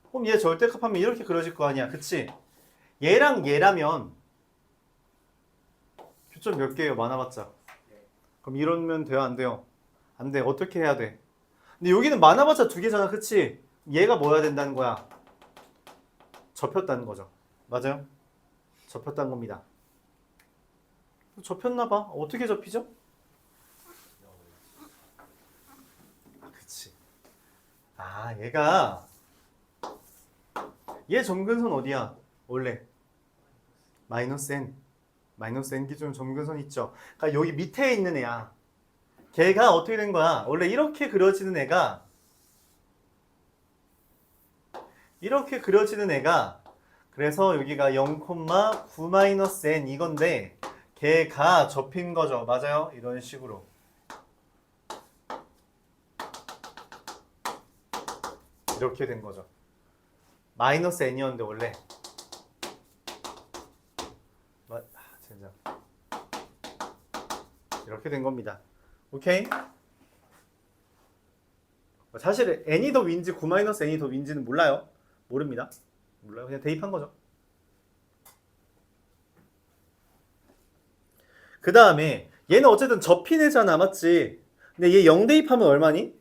그럼 얘 절대값 하면 이렇게 그려질 거 아니야. 그치? 얘랑 얘라면 교점 몇 개예요? 많아봤자. 그럼 이러면 돼요? 안 돼요? 안 돼. 어떻게 해야 돼? 근데 여기는 많아봤자 2개잖아. 그치? 얘가 뭐 해야 된다는 거야? 접혔다는 거죠. 맞아요? 접혔다는 겁니다. 접혔나봐. 어떻게 접히죠? 아, 그치. 아, 얘 점근선 어디야? 원래 마이너스 n. 마이너스 n 기준 점근선 있죠. 그러니까 여기 밑에 있는 애야. 걔가 어떻게 된 거야? 원래 이렇게 그려지는 애가 그래서 여기가 0,9-n 이건데 걔가 접힌 거죠. 맞아요? 이런 식으로. 이렇게 된 거죠. 마이너스 n이었는데 원래 젠장. 이렇게 된 겁니다. 오케이? 사실 n이 더 윈지 9-n이 더 윈지는 몰라요. 모릅니다. 몰라요. 그냥 대입한 거죠. 그 다음에 얘는 어쨌든 접힌 애잖아. 맞지? 근데 얘 0 대입하면 얼마니?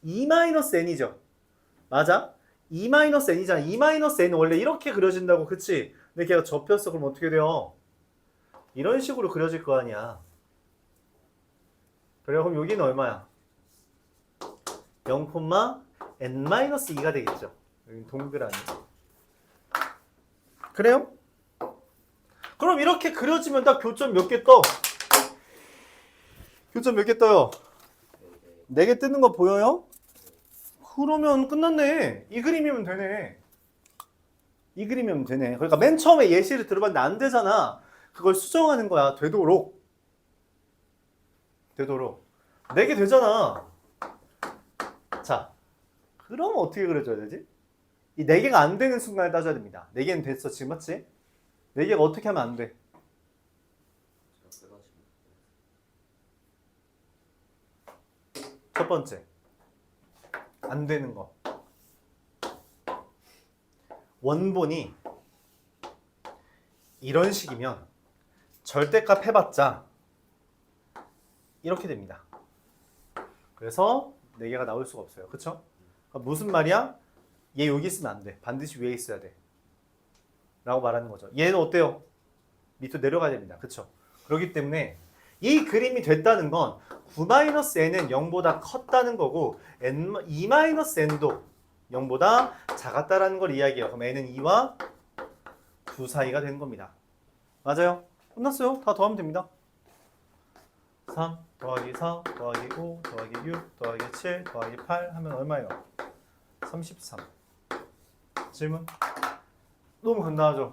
2-n이죠. 맞아? 2-n이잖아. 2-n은 원래 이렇게 그려진다고, 그치? 근데 걔가 접혔어. 그럼 어떻게 돼요? 이런 식으로 그려질 거 아니야. 그래, 그럼 여기는 얼마야? 0,n-2가 되겠죠. 여기 동그라미. 그래요? 그럼 이렇게 그려지면 딱 교점 몇 개 떠? 교점 몇 개 떠요? 4개 뜨는 거 보여요? 그러면 끝났네. 이 그림이면 되네. 이 그림이면 되네. 그러니까 맨 처음에 예시를 들어봤는데 안 되잖아. 그걸 수정하는 거야. 되도록. 4개 되잖아. 자, 그럼 어떻게 그려줘야 되지? 이 4개가 안 되는 순간에 따져야 됩니다. 4개는 됐어. 지금 맞지? 4개가 어떻게 하면 안 돼? 첫 번째. 안 되는 거. 원본이 이런 식이면 절대값 해봤자 이렇게 됩니다. 그래서 4개가 나올 수가 없어요. 그쵸? 그러니까 무슨 말이야? 얘 여기 있으면 안 돼. 반드시 위에 있어야 돼. 라고 말하는 거죠. 얘는 어때요? 밑으로 내려가야 됩니다. 그쵸? 그렇기 때문에 이 그림이 됐다는 건 9-n은 0보다 컸다는 거고 2-n도 0보다 작았다라는 걸 이야기해요. 그럼 n은 2와 9 사이가 된 겁니다. 맞아요? 끝났어요. 다 더하면 됩니다. 3 더하기 4 더하기 5 더하기 6 더하기 7 더하기 8 하면 얼마예요? 33. 질문? 너무 간단하죠?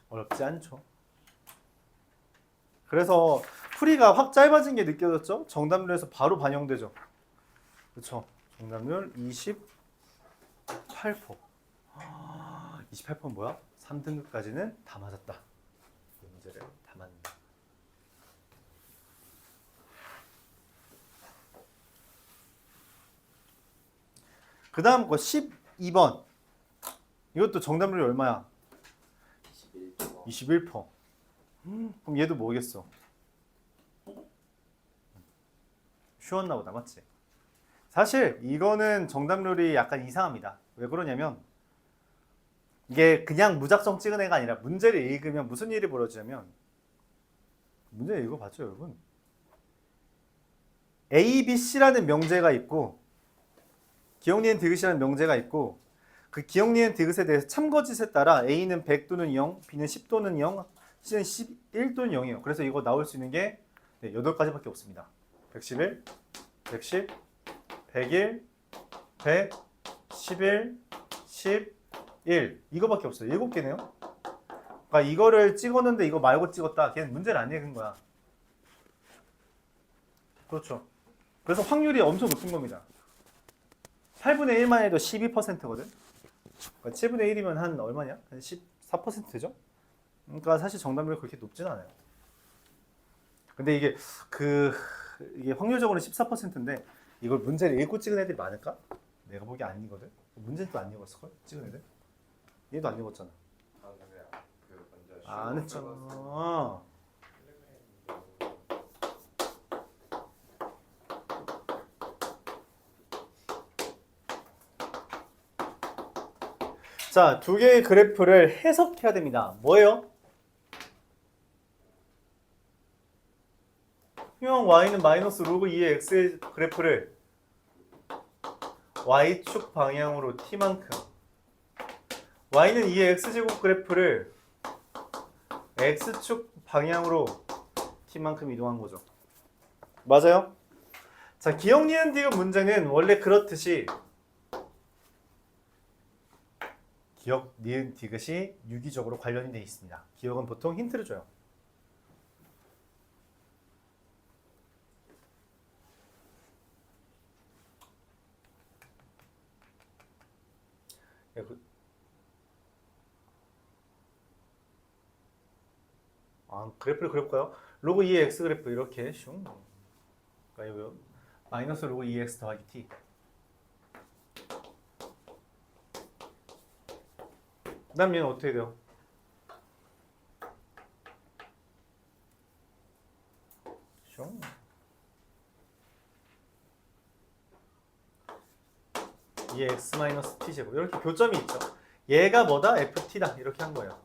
어렵지 않죠? 그래서 풀이가 확 짧아진 게 느껴졌죠? 정답률에서 바로 반영되죠? 그렇죠? 정답률 28%. 28%는 뭐야? 3등급까지는 다 맞았다. 이 문제를 다 맞는다. 그 다음 거 12번. 이것도 정답률이 얼마야? 21%. 그럼 얘도 뭐겠어? 쉬웠나 보다. 맞지? 사실 이거는 정답률이 약간 이상합니다. 왜 그러냐면 이게 그냥 무작정 찍은 애가 아니라 문제를 읽으면 무슨 일이 벌어지냐면 문제 읽어봤죠 여러분? A, B, C라는 명제가 있고 기억, 니은, 디귿이라는 명제가 있고 그 기억, 니은, 디귿에 대해서 참거짓에 따라 A는 100 또는 0, B는 10 또는 0, C는 11 또는 0이에요. 그래서 이거 나올 수 있는 게 8가지밖에 없습니다. 111, 110, 101, 100, 11, 11 이거밖에 없어요. 7개네요. 그러니까 이거를 찍었는데 이거 말고 찍었다. 걔는 문제를 안 읽은 거야. 그렇죠. 그래서 확률이 엄청 높은 겁니다. 8분의 1만 해도 12%거든. 그러니까 7분의 1이면 한 얼마냐? 한 14% 되죠? 그러니까 사실 정답률이 그렇게 높진 않아요. 근데 이게 이게 확률적으로 14%인데 이걸 문제를 읽고 찍은 애들이 많을까? 내가 보기 안 읽거든. 문제는 또 안 읽었을걸? 찍은 애들? 얘도 안 읽었잖아. 안 했잖아. 자, 두 개의 그래프를 해석해야 됩니다. 뭐예요? 형 y는 마이너스 로그 2의 x의 그래프를 y축 방향으로 t만큼 y는 2의 x제곱 그래프를 x축 방향으로 t만큼 이동한 거죠. 맞아요? 자, 기억, 니은, 디귿 문제는 원래 그렇듯이 기억, 니은, 디귿이 유기적으로 관련이 되어 있습니다. 기억은 보통 힌트를 줘요. 그래프를 그려볼까요? 로그 2의 x 그래프 이렇게 슝. 그러니까 이거 마이너스 로그 2x 더하기 t. 그 다음 얘는 어떻게 돼요? 슝. 2x-t제곱 이렇게 교점이 있죠. 얘가 뭐다? ft다 이렇게 한 거예요.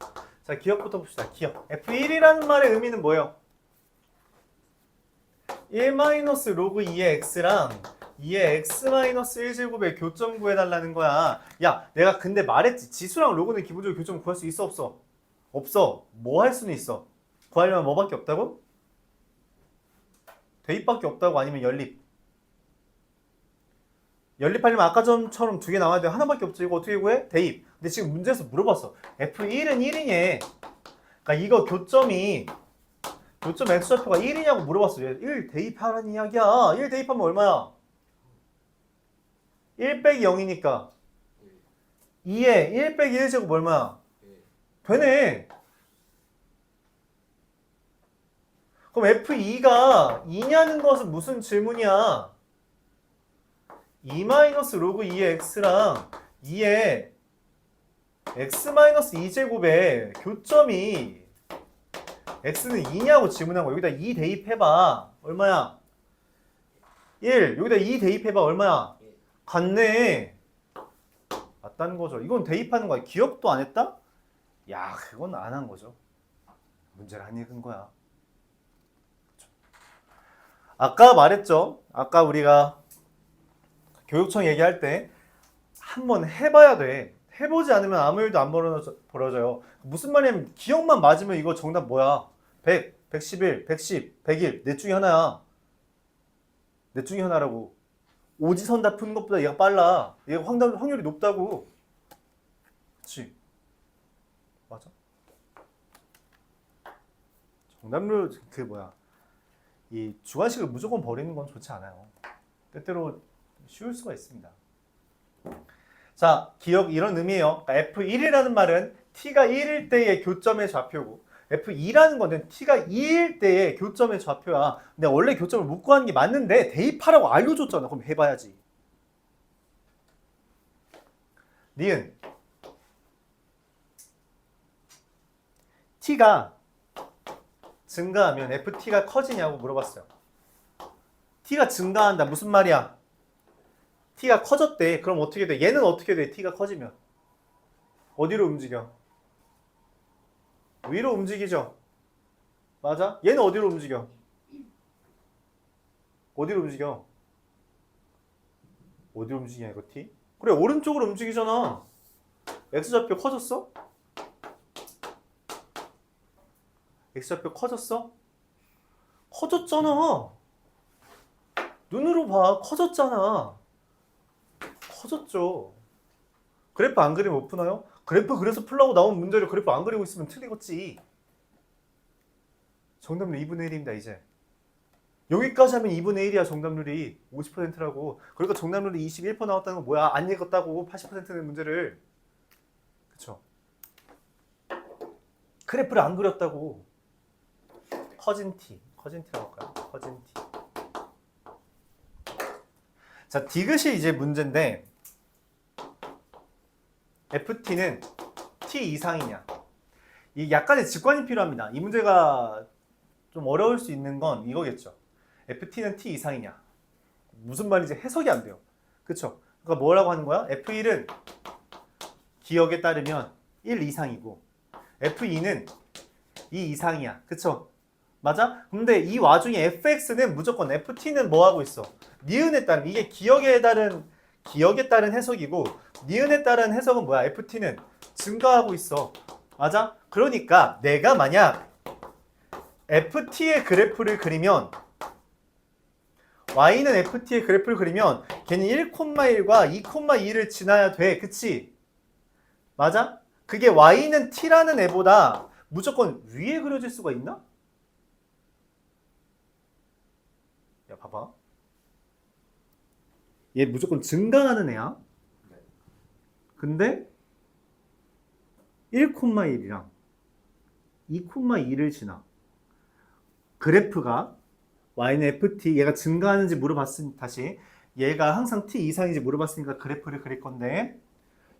자, 기억부터 봅시다. 기억. f1이라는 말의 의미는 뭐예요? 1-로그 2의 x랑 2의 x-1제곱의 교점 구해달라는 거야. 야, 내가 근데 말했지. 지수랑 로그는 기본적으로 교점 구할 수 있어 없어? 없어. 뭐 할 수는 있어? 구하려면 뭐밖에 없다고? 대입밖에 없다고. 아니면 연립. 연립하려면 아까 전처럼 두 개 나와야 돼. 하나밖에 없지. 이거 어떻게 구해? 대입. 근데 지금 문제에서 물어봤어. F1은 1이니? 그러니까 이거 교점 X좌표가 1이냐고 물어봤어. 1 대입하라는 이야기야. 1 대입하면 얼마야? 1 빼기 0이니까 2에 1 빼기 1제곱 얼마야? 되네. 그럼 F2가 2냐는 것은 무슨 질문이야? 2-로그 2의 x랑 2의 x-2제곱의 교점이 x는 2냐고 질문한 거야. 여기다 2 대입해봐. 얼마야? 1. 여기다 2 대입해봐. 얼마야? 같네. 맞다는 거죠. 이건 대입하는 거야. 기억도 안 했다? 야, 그건 안 한 거죠. 문제를 안 읽은 거야. 아까 말했죠. 아까 우리가 교육청 얘기할 때 한번 해봐야 돼. 해보지 않으면 아무 일도 안 벌어져요. 무슨 말이냐면 기억만 맞으면 이거 정답 뭐야? 100, 111, 110, 101 넷 중에 하나야. 넷 중에 하나라고. 오지선다 푸는 것보다 얘가 빨라. 얘가 확률이 높다고. 그치? 맞아? 정답률 이 주관식을 무조건 버리는 건 좋지 않아요. 때때로 쉬울 수가 있습니다. 자, 기억 이런 의미예요. 그러니까 F1이라는 말은 t가 1일 때의 교점의 좌표고 F2라는 거는 t가 2일 때의 교점의 좌표야. 근데 원래 교점을 못 구하는 게 맞는데 대입하라고 알려줬잖아. 그럼 해봐야지. 니은 t가 증가하면 ft가 커지냐고 물어봤어요. t가 증가한다. 무슨 말이야? t가 커졌대. 그럼 어떻게 돼? 얘는 어떻게 돼? t가 커지면 어디로 움직여? 위로 움직이죠. 맞아? 얘는 어디로 움직여? 어디로 움직여? 어디로 움직이냐 이거 t? 그래, 오른쪽으로 움직이잖아. x좌표 커졌어? x좌표 커졌어? 커졌잖아. 눈으로 봐. 커졌잖아. 커졌죠. 그래프 안 그리면 못 푸나요? 그래프 그래서 풀라고 나온 문제를 그래프 안 그리고 있으면 틀리겠지. 정답률 2분의 1입니다. 이제 여기까지 하면 2분의 1이야. 정답률이 50%라고. 그러니까 정답률이 21% 나왔다는 건 뭐야? 안 읽었다고 80%는 문제를. 그쵸? 그래프를 안 그렸다고. 커진 t라고 할까요? 커진 t. 자, 디귿이 이제 문제인데 ft는 t 이상이냐. 이 약간의 직관이 필요합니다. 이 문제가 좀 어려울 수 있는 건 이거겠죠. ft는 t 이상이냐. 무슨 말인지 해석이 안 돼요. 그쵸? 그러니까 뭐라고 하는 거야? f1은 기억에 따르면 1 이상이고 f2는 2 이상이야. 그쵸? 맞아? 근데 이 와중에 fx는 무조건 ft는 뭐 하고 있어? 니은에 따른, 이게 기억에 따른 해석이고 니은에 따른 해석은 뭐야? ft는 증가하고 있어. 맞아? 그러니까 내가 만약 ft의 그래프를 그리면 y는 ft의 그래프를 그리면 걔는 1,1과 2,2를 지나야 돼. 그치? 맞아? 그게 y는 t라는 애보다 무조건 위에 그려질 수가 있나? 야, 봐봐. 얘 무조건 증가하는 애야. 근데 1,1이랑 2,2를 지나. 그래프가 y는 ft, 얘가 증가하는지 물어봤으니 다시 얘가 항상 t 이상인지 물어봤으니까 그래프를 그릴 건데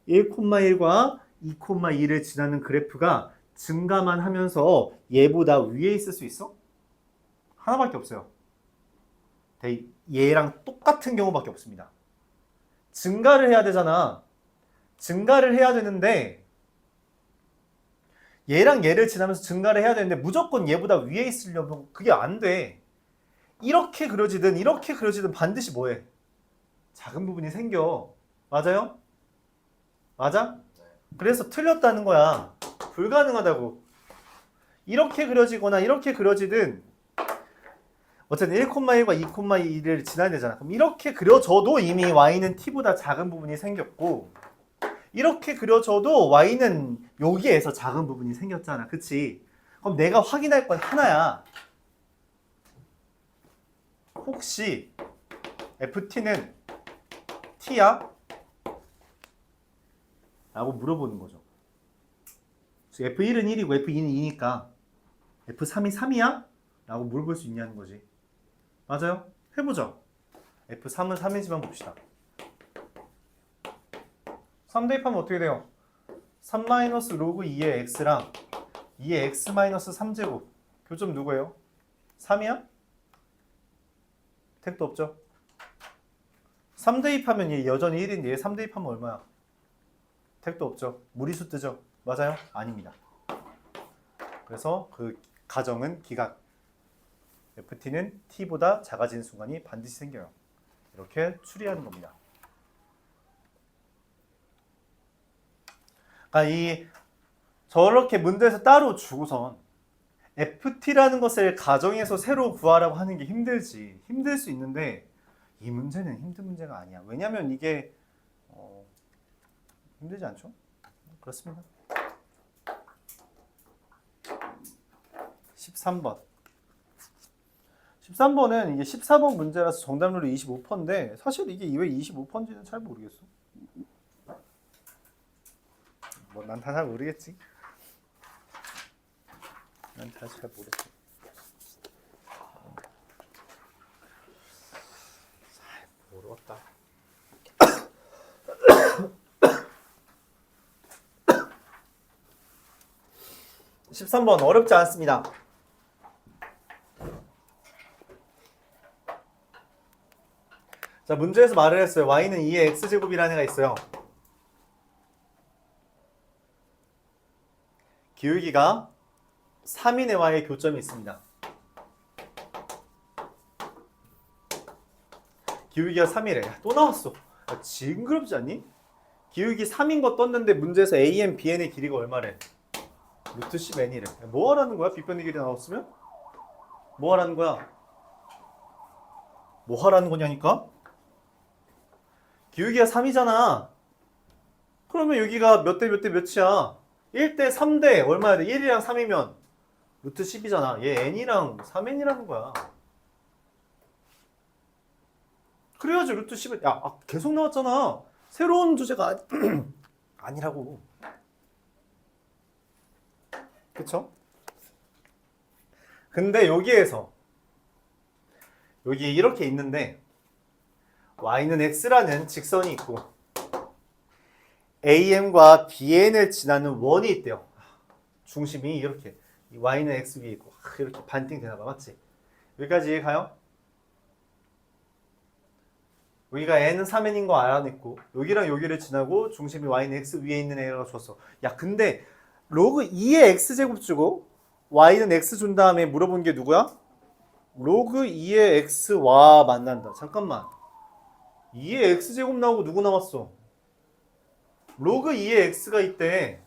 1,1과 2,2를 지나는 그래프가 증가만 하면서 얘보다 위에 있을 수 있어? 하나밖에 없어요. 얘랑 똑같은 경우밖에 없습니다. 증가를 해야 되잖아. 증가를 해야 되는데 얘랑 얘를 지나면서 증가를 해야 되는데 무조건 얘보다 위에 있으려면 그게 안 돼. 이렇게 그려지든 이렇게 그려지든 반드시 뭐해? 작은 부분이 생겨. 맞아요? 맞아? 그래서 틀렸다는 거야. 불가능하다고. 이렇게 그려지거나 이렇게 그려지든 어쨌든 1,1과 2,2를 지나야 되잖아. 그럼 이렇게 그려져도 이미 y는 t보다 작은 부분이 생겼고 이렇게 그려져도 y는 여기에서 작은 부분이 생겼잖아. 그치? 그럼 내가 확인할 건 하나야. 혹시 ft는 t야? 라고 물어보는 거죠. F1은 1이고 F2는 2니까 F3이 3이야? 라고 물어볼 수 있냐는 거지. 맞아요? 해보죠. F3은 3이지만 봅시다. 3 대입하면 어떻게 돼요? 3 마이너스 로그 2의 x랑 2의 x 마이너스 3제곱 교점 누구예요? 3이야? 택도 없죠? 3 대입하면 얘 여전히 1인데 얘 3 대입하면 얼마야? 택도 없죠? 무리수 뜨죠? 맞아요? 아닙니다. 그래서 그 가정은 기각. ft는 t보다 작아지는 순간이 반드시 생겨요. 이렇게 추리하는 겁니다. 그러니까 이 저렇게 문제에서 따로 주고선 ft라는 것을 가정에서 새로 구하라고 하는 게 힘들지. 힘들 수 있는데 이 문제는 힘든 문제가 아니야. 왜냐면 이게 힘들지 않죠? 그렇습니다. 13번. 13번은 이게 14번 문제라서 정답률이 25%인데 사실 이게 왜 25%인지는 잘 모르겠어. 뭐 난 다 잘 모르겠지. 난 다 잘 모르겠어. 잘 모르겠다. 13번 어렵지 않습니다. 자, 문제에서 말을 했어요. y는 2의 x제곱이라는 애가 있어요. 기울기가 3인의 y의 교점이 있습니다. 기울기가 3이래. 또 나왔어. 야, 징그럽지 않니? 기울기 3인 거 떴는데 문제에서 AN, BN의 길이가 얼마래? 루트 10n이래. 뭐 하라는 거야? 빗변의 길이 나왔으면? 뭐 하라는 거야? 뭐 하라는 거냐니까? 기울기가 3이잖아. 그러면 여기가 몇 대 몇 대 몇이야? 1대 3대 얼마야 돼? 1이랑 3이면 루트 10이잖아. 얘 n이랑 3n이라는 거야. 그래야지 루트 10을 야 계속 나왔잖아. 새로운 주제가 아니라고. 그쵸? 근데 여기에서 여기 이렇게 있는데 y는 x라는 직선이 있고 am과 bn을 지나는 원이 있대요. 중심이 이렇게 y는 x 위에 있고 이렇게 반띵 되나봐. 맞지? 여기까지 가요? 여기가 n은 3n인 거 알아냈고 여기랑 여기를 지나고 중심이 y는 x 위에 있는 애가 줬어. 야 근데 로그 2의 x제곱 주고 y는 x 준 다음에 물어본 게 누구야? 로그 2의 x와 만난다. 잠깐만. 2의 x제곱 나오고 누구 나왔어? 로그 2의 x가 있대.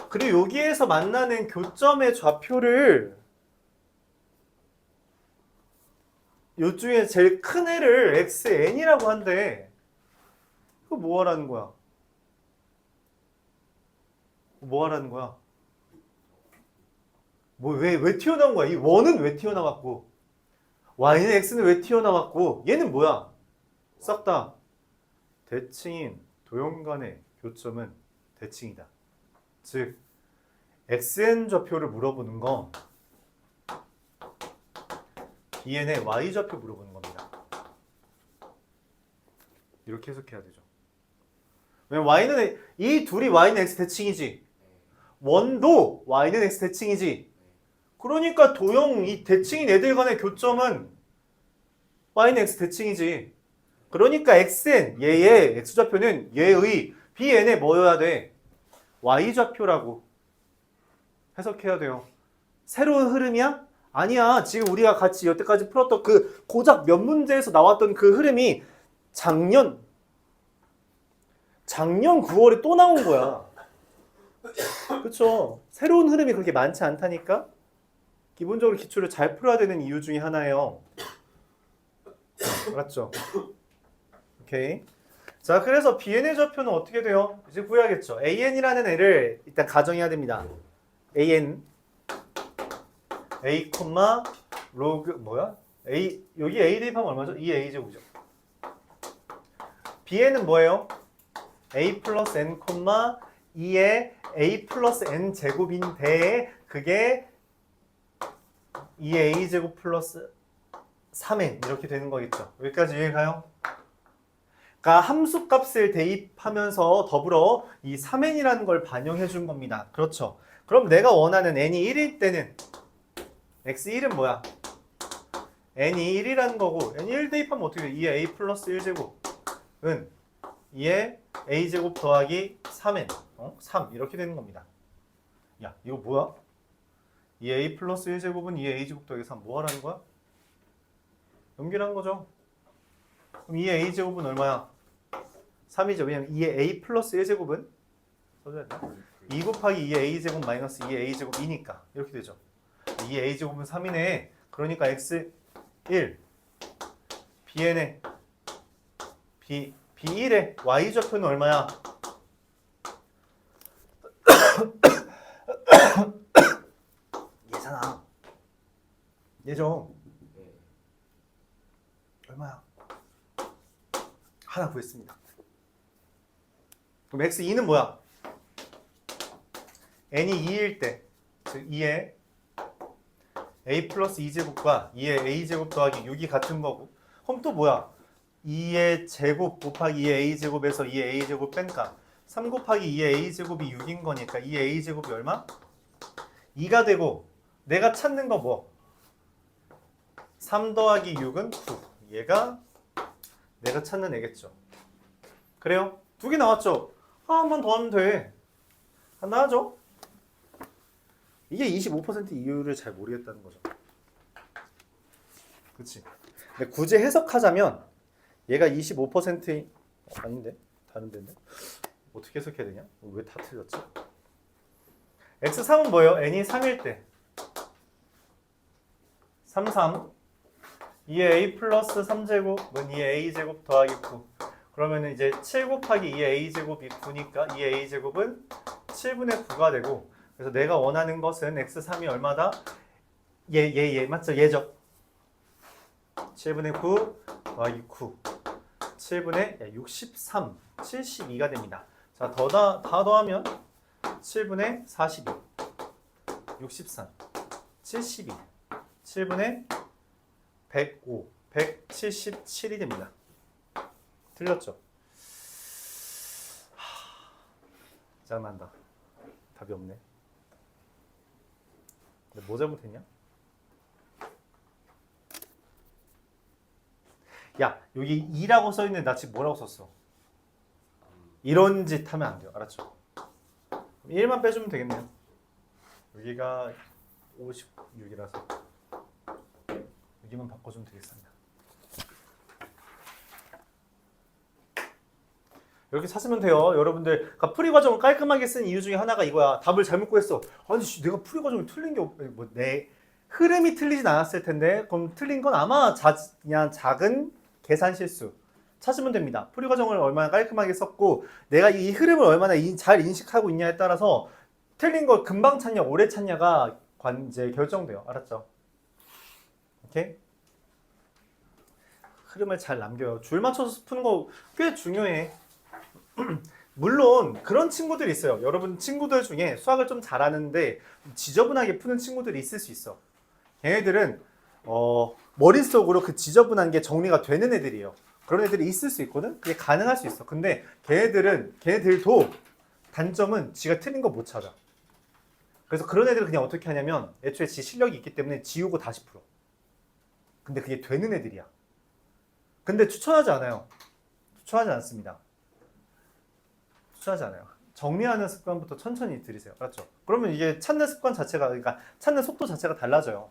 그리고 여기에서 만나는 교점의 좌표를 요 중에 제일 큰 애를 xn이라고 한대. 그거 뭐 하라는 거야? 뭐 하라는 거야? 뭐 왜 튀어나온 거야? 이 원은 왜 튀어나왔고 y는 x는 왜 튀어나왔고 얘는 뭐야? 싹 다 대칭인 도형 간의 교점은 대칭이다. 즉 xn 좌표를 물어보는 건 bn의 y 좌표 물어보는 겁니다. 이렇게 해석해야 되죠. 왜냐면 y는 이 둘이 y는 x 대칭이지. 원도 y는 x 대칭이지. 그러니까 도형 이 대칭인 애들 간의 교점은 y는 x 대칭이지. 그러니까 xn 얘의 x좌표는 얘의 bn의 뭐여야 돼? y좌표라고 해석해야 돼요. 새로운 흐름이야? 아니야. 지금 우리가 같이 여태까지 풀었던 그 고작 몇 문제에서 나왔던 그 흐름이 작년 9월에 또 나온 거야. 그쵸? 새로운 흐름이 그렇게 많지 않다니까? 기본적으로 기초를 잘 풀어야 되는 이유 중에 하나예요. 알았죠? 오케이. 자, 그래서 bn의 좌표는 어떻게 돼요? 이제 구해야겠죠. an이라는 애를 일단 가정해야 됩니다. an a, 로그 뭐야? a 여기 a 대입하면 얼마죠? 2a 제곱이죠. bn은 뭐예요? a 플러스 n, 2의 a 플러스 n 제곱인데 그게 2a 제곱 플러스 3n 이렇게 되는 거겠죠. 여기까지 이해가요? 그러니까 함수값을 대입하면서 더불어 이 3n이라는 걸 반영해 준 겁니다. 그렇죠. 그럼 내가 원하는 n이 1일 때는 x1은 뭐야? n이 1이라는 거고 n이 1 대입하면 어떻게 돼? 2의 a 플러스 1제곱은 2의 a제곱 더하기 3n 3 이렇게 되는 겁니다. 야 이거 뭐야? 2의 a 플러스 1제곱은 2의 a제곱 더하기 3 뭐 하라는 거야? 연결한 거죠. 그럼 2의 a제곱은 얼마야? 3이죠. 왜냐면 2의 a 플러스 1제곱은 써줘야 돼. 2 곱하기 2의 a제곱 마이너스 2의 a제곱 2니까 이렇게 되죠. 2의 a제곱은 3이네. 그러니까 x1 bn의 b1의 y좌표는 얼마야? 얘잖아. 얘죠. 네. 얼마야? 하나 구했습니다. 그럼 x2는 뭐야? n이 2일 때, 즉 2의 a 플러스 2제곱과 2의 a제곱 더하기 6이 같은 거고, 그럼 또 뭐야? 2의 제곱 곱하기 2의 a제곱에서 2의 a제곱 뺀까 3 곱하기 2의 a제곱이 6인 거니까 2의 a제곱이 얼마? 2가 되고 내가 찾는 거 뭐? 3 더하기 6은 9. 얘가 내가 찾는 애겠죠. 그래요? 두 개 나왔죠? 하나만 더 하면 돼. 하나 하죠? 이게 25% 이유를 잘 모르겠다는 거죠. 그치? 근데 굳이 해석하자면 얘가 25%인 아닌데? 다른 데인데? 어떻게 해석해야 되냐? 왜 다 틀렸지? x3은 뭐예요? n이 3일 때 3, 2의 a 플러스 3제곱은 2의 a제곱 더하기 9 그러면 이제 7 곱하기 2의 a제곱이 9니까 2의 a제곱은 7분의 9가 되고 그래서 내가 원하는 것은 x3이 얼마다? 얘 맞죠? 얘죠? 7분의 9 더하기 9 7분의 63 72가 됩니다. 자, 다 더하면 7분의 42 63 72 7분의 105 177이 됩니다. 틀렸죠? 짜증난다. 답이 없네. 근데 뭐 잘못했냐? 야, 여기 2라고 써있는데 나 지금 뭐라고 썼어? 이런 짓 하면 안 돼요. 알았죠? 1만 빼주면 되겠네요. 여기가 56이라서 여기만 바꿔주면 되겠습니다. 이렇게 찾으면 돼요. 여러분들 그러니까 풀이 과정을 깔끔하게 쓴 이유 중에 하나가 이거야. 답을 잘못 구했어. 아니 내가 풀이 과정이 틀린 게 뭐 내 흐름이 틀리진 않았을 텐데 그럼 틀린 건 아마 그냥 작은 계산 실수 찾으면 됩니다. 풀이 과정을 얼마나 깔끔하게 썼고 내가 이 흐름을 얼마나 잘 인식하고 있냐에 따라서 틀린 걸 금방 찾냐 오래 찾냐가 이제 결정돼요. 알았죠? 오케이? 흐름을 잘 남겨요. 줄 맞춰서 푸는 거 꽤 중요해. 물론 그런 친구들이 있어요. 여러분 친구들 중에 수학을 좀 잘하는데 지저분하게 푸는 친구들이 있을 수 있어. 걔네들은 머릿속으로 그 지저분한 게 정리가 되는 애들이에요. 그런 애들이 있을 수 있거든? 그게 가능할 수 있어. 근데 걔네들도 단점은 지가 틀린 거 못 찾아. 그래서 그런 애들은 그냥 어떻게 하냐면 애초에 지 실력이 있기 때문에 지우고 다시 풀어. 근데 그게 되는 애들이야. 근데 추천하지 않아요. 추천하지 않습니다. 추천하지 않아요. 정리하는 습관부터 천천히 들이세요. 알았죠? 그러면 이게 찾는 습관 자체가, 그러니까 찾는 속도 자체가 달라져요.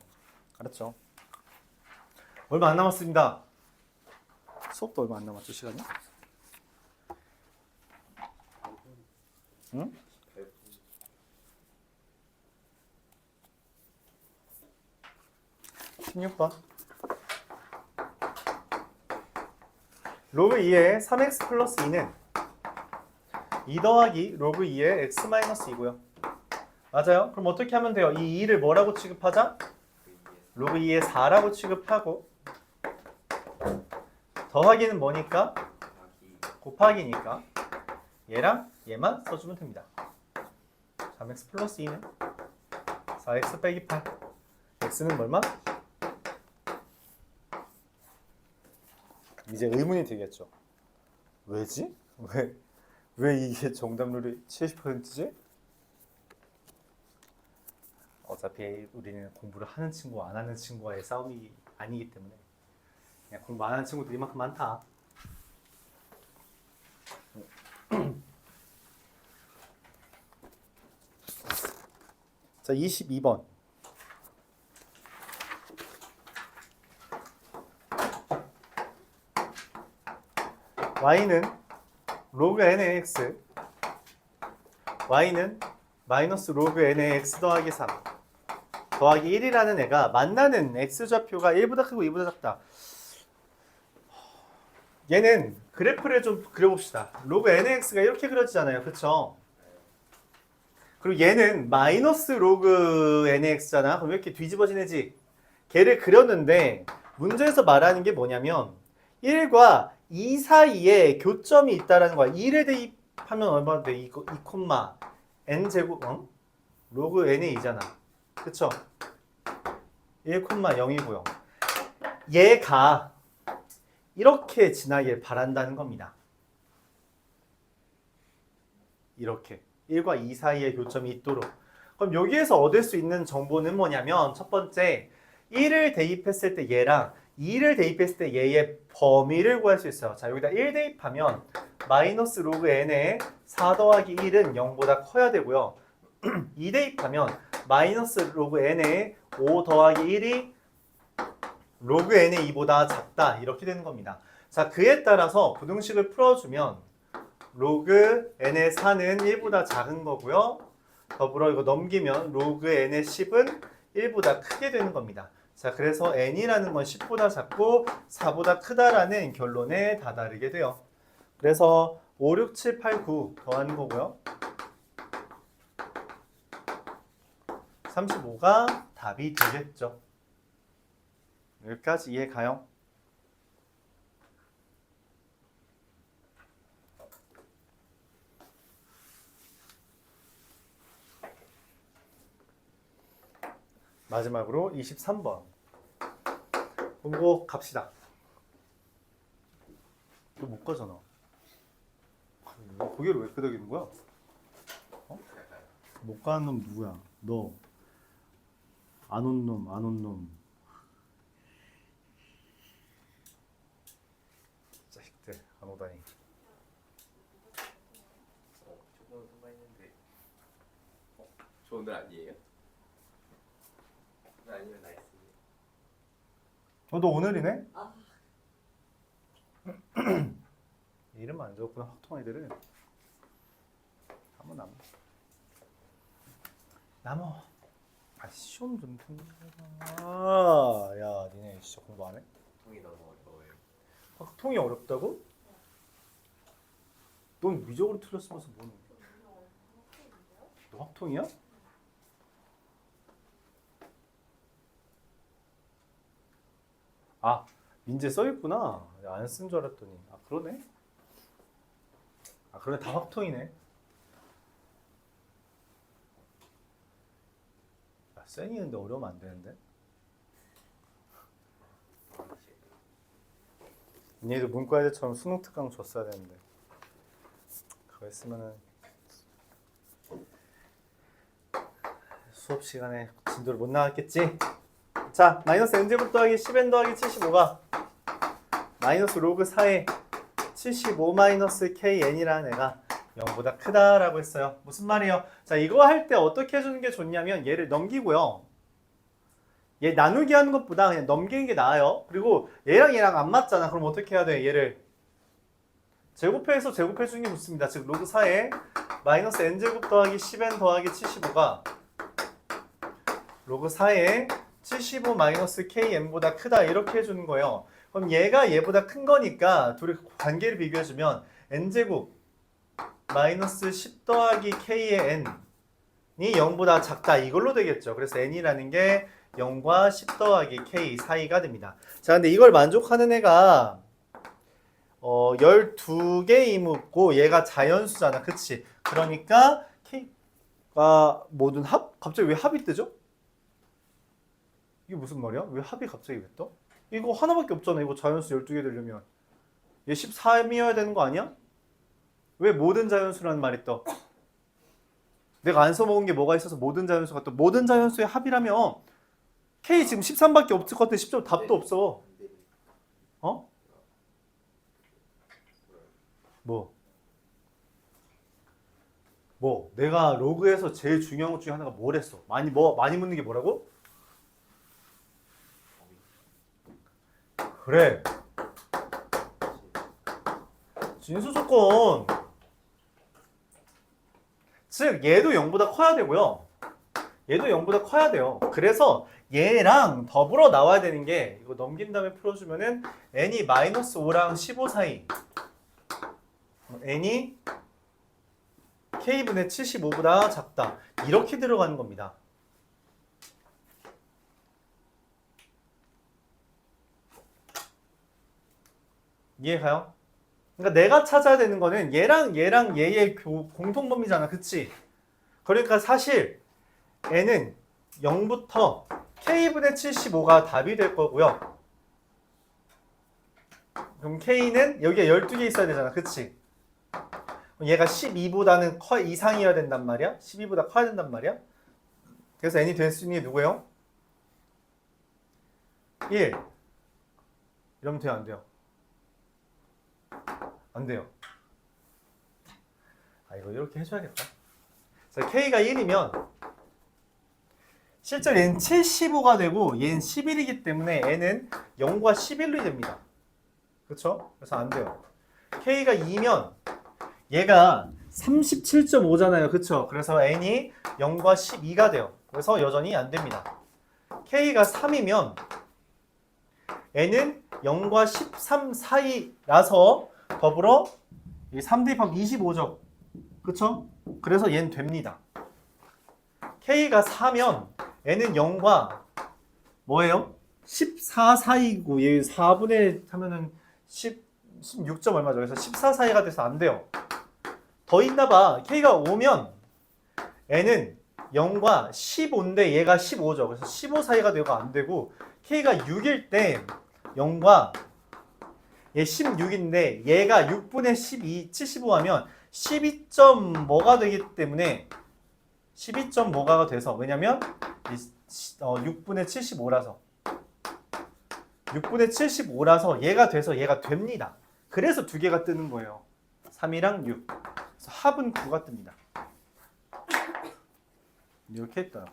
알았죠? 얼마 안 남았습니다. 수업도 얼마 안 남았죠, 시간이? 응? 16번. 로그 2의 3x 플러스 2는 2 더하기 로그 2의 x 마이너스 2고요. 맞아요? 그럼 어떻게 하면 돼요? 이 2를 뭐라고 취급하자? 로그 2의 4라고 취급하고 더하기는 뭐니까? 곱하기니까 얘랑 얘만 써주면 됩니다. 3x 플러스 2는 4x 빼기 8 x는 얼마? 이제 의문이 들겠죠. 왜지? 왜 이게 정답률이 70%지? 어차피 우리는 공부를 하는 친구와 안 하는 친구와의 싸움이 아니기 때문에 그냥 공부 안 하는 친구들이 이만큼 많다. 자, 22번. y는 로그 n의 x, y는 마이너스 로그 n의 x 더하기 3 더하기 1이라는 애가 만나는 x좌표가 1보다 크고 2보다 작다. 얘는 그래프를 좀 그려봅시다. 로그 n의 x가 이렇게 그려지잖아요. 그쵸? 그리고 얘는 마이너스 로그 n의 x잖아. 그럼 이렇게 뒤집어진 애지. 걔를 그렸는데 문제에서 말하는 게 뭐냐면 1과 2 사이에 교점이 있다라는 거야. 2를 대입하면 얼마나 돼? 2, n 제곱 로그 n의 2잖아. 그쵸? 1,0이고요. 얘가 이렇게 지나길 바란다는 겁니다. 이렇게 1과 2 사이에 교점이 있도록. 그럼 여기에서 얻을 수 있는 정보는 뭐냐면 첫 번째 1을 대입했을 때 얘랑 2를 대입했을 때 얘의 범위를 구할 수 있어요. 자, 여기다 1 대입하면 마이너스 로그 n의 4 더하기 1은 0보다 커야 되고요. 2 대입하면 마이너스 로그 n의 5 더하기 1이 로그 n의 2보다 작다. 이렇게 되는 겁니다. 자, 그에 따라서 부등식을 풀어주면 로그 n의 4는 1보다 작은 거고요. 더불어 이거 넘기면 로그 n의 10은 1보다 크게 되는 겁니다. 자, 그래서 n이라는 건 10보다 작고 4보다 크다라는 결론에 다다르게 돼요. 그래서 5, 6, 7, 8, 9 더하는 거고요. 35가 답이 되겠죠. 여기까지 이해 가요? 마지막으로 23번 공고 갑시다. 너 못 가잖아. 고개를 왜 끄덕이는 거야? 못 가는 놈 누구야? 너. 안 온 놈, 안 온 놈. 자식들 안 오다니. 조금 통과했는데. 저 오늘 아니에요? 오늘 아니면 나이스. 너 오늘이네? 이름 안 적었구나. 확통 애들은. 한번 남어. 아, 시험 좀 아, 야, 니네 진짜 공부 안 해? 통이 너무 어려워요. 확통이 어렵다고? 넌 미적으로 틀렸으면서 뭐는? 너 확통이야? 아, 민재 써있구나. 안 쓴 줄 알았더니. 아, 그러네. 아, 그러네. 다 확통이네. 야, 쌩이 근데 어려우면 안 되는데. 얘도 문과애들처럼 수능 특강 줬어야 되는데. 그거 했으면은 수업 시간에 진도를 못 나갔겠지? 자, 마이너스 n제곱 더하기 10n 더하기 75가 마이너스 로그 4의 75 마이너스 KN이라는 애가 0보다 크다라고 했어요. 무슨 말이에요? 자, 이거 할 때 어떻게 해주는 게 좋냐면 얘를 넘기고요. 얘 나누기 하는 것보다 그냥 넘기는 게 나아요. 그리고 얘랑 얘랑 안 맞잖아. 그럼 어떻게 해야 돼? 얘를 제곱해서 제곱해주는 게 좋습니다. 즉 로그 4에 마이너스 n제곱 더하기 10n 더하기 75가 로그 4에 75 마이너스 KN보다 크다 이렇게 해주는 거예요. 그럼 얘가 얘보다 큰 거니까 둘이 관계를 비교해주면 n제곱 마이너스 10 더하기 k의 n이 0보다 작다 이걸로 되겠죠. 그래서 n이라는 게 0과 10 더하기 k 사이가 됩니다. 자, 근데 이걸 만족하는 애가 12개 이묻고 얘가 자연수잖아. 그치? 그러니까 k가 모든 합? 갑자기 왜 합이 뜨죠? 이게 무슨 말이야? 왜 합이 갑자기 왜 떠? 이거 하나밖에 없잖아. 이거 자연수 12개 되려면 얘 13이어야 되는 거 아니야? 왜 모든 자연수라는 말이 떠? 내가 안 써먹은 게 뭐가 있어서 모든 자연수가 떠? 모든 자연수의 합이라면 K 지금 13밖에 없을 것 같은데 10점 답도 없어. 어? 뭐? 내가 로그에서 제일 중요한 것 중에 하나가 뭘 했어? 많이 묻는 게 뭐라고? 그래. 진수 조건. 즉 얘도 0보다 커야 되고요. 얘도 0보다 커야 돼요. 그래서 얘랑 더불어 나와야 되는 게 이거 넘긴 다음에 풀어주면은 n이 마이너스 5랑 15 사이 n이 k분의 75보다 작다. 이렇게 들어가는 겁니다. 이해가요? 그러니까 내가 찾아야 되는 거는 얘랑 얘의 공통범위잖아. 그치? 그러니까 사실 n은 0부터 k분의 75가 답이 될 거고요. 그럼 k는 여기에 12개 있어야 되잖아. 그치? 얘가 12보다는 이상이어야 된단 말이야. 12보다 커야 된단 말이야. 그래서 n이 될 수 있는 게 누구예요? 1. 이러면 돼요? 안 돼요? 안 돼요. 이거 이렇게 해줘야겠다. 자, k가 1이면 실제로 얘는 75가 되고 얘는 11이기 때문에 n은 0과 11이 됩니다. 그렇죠? 그래서 안 돼요. k가 2면 얘가 37.5잖아요. 그렇죠? 그래서 n이 0과 12가 돼요. 그래서 여전히 안 됩니다. k가 3이면 n은 0과 13 사이라서 더불어 3 대입하면 25죠. 그쵸? 그래서 얘는 됩니다. k가 4면 n은 0과 뭐예요? 14 사이고 얘 4분의 하면은 16점 얼마죠? 그래서 14 사이가 돼서 안 돼요. 더 있나봐. k가 5면 n은 0과 15인데 얘가 15죠. 그래서 15 사이가 되고 안 되고 k가 6일 때 0과 얘 16인데 얘가 6분의 12, 75 하면 12점 뭐가 되기 때문에 12점 뭐가 돼서 왜냐면 6분의 75라서 6분의 75라서 얘가 돼서 얘가 됩니다. 그래서 두 개가 뜨는 거예요. 3이랑 6. 그래서 합은 9가 뜹니다. 이렇게 했어요.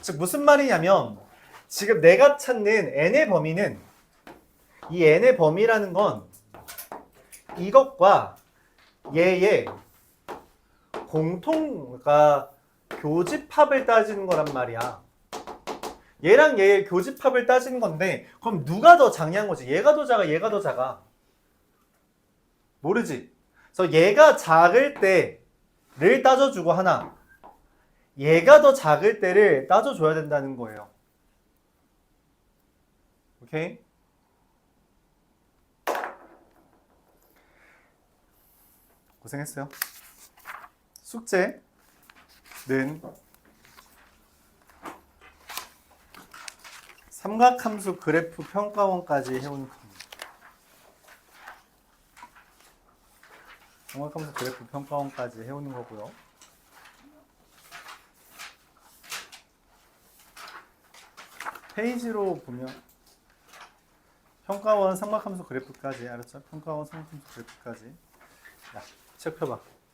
즉 무슨 말이냐면 지금 내가 찾는 n의 범위는 이 n의 범위라는 건 이것과 얘의 그러니까 교집합을 따지는 거란 말이야. 얘랑 얘의 교집합을 따지는 건데 그럼 누가 더 작냐는 거지. 얘가 더 작아, 얘가 더 작아. 모르지. 그래서 얘가 작을 때를 따져주고 하나 얘가 더 작을 때를 따져줘야 된다는 거예요. 오케이? 고생했어요. 숙제는 삼각함수 그래프 평가원까지 해오는 겁니다. 삼각함수 그래프 평가원까지 해오는 거고요. 페이지로 보면 평가원 삼각함수 그래프까지 알았죠? 평가원 삼각함수 그래프까지. 야, 책 펴봐.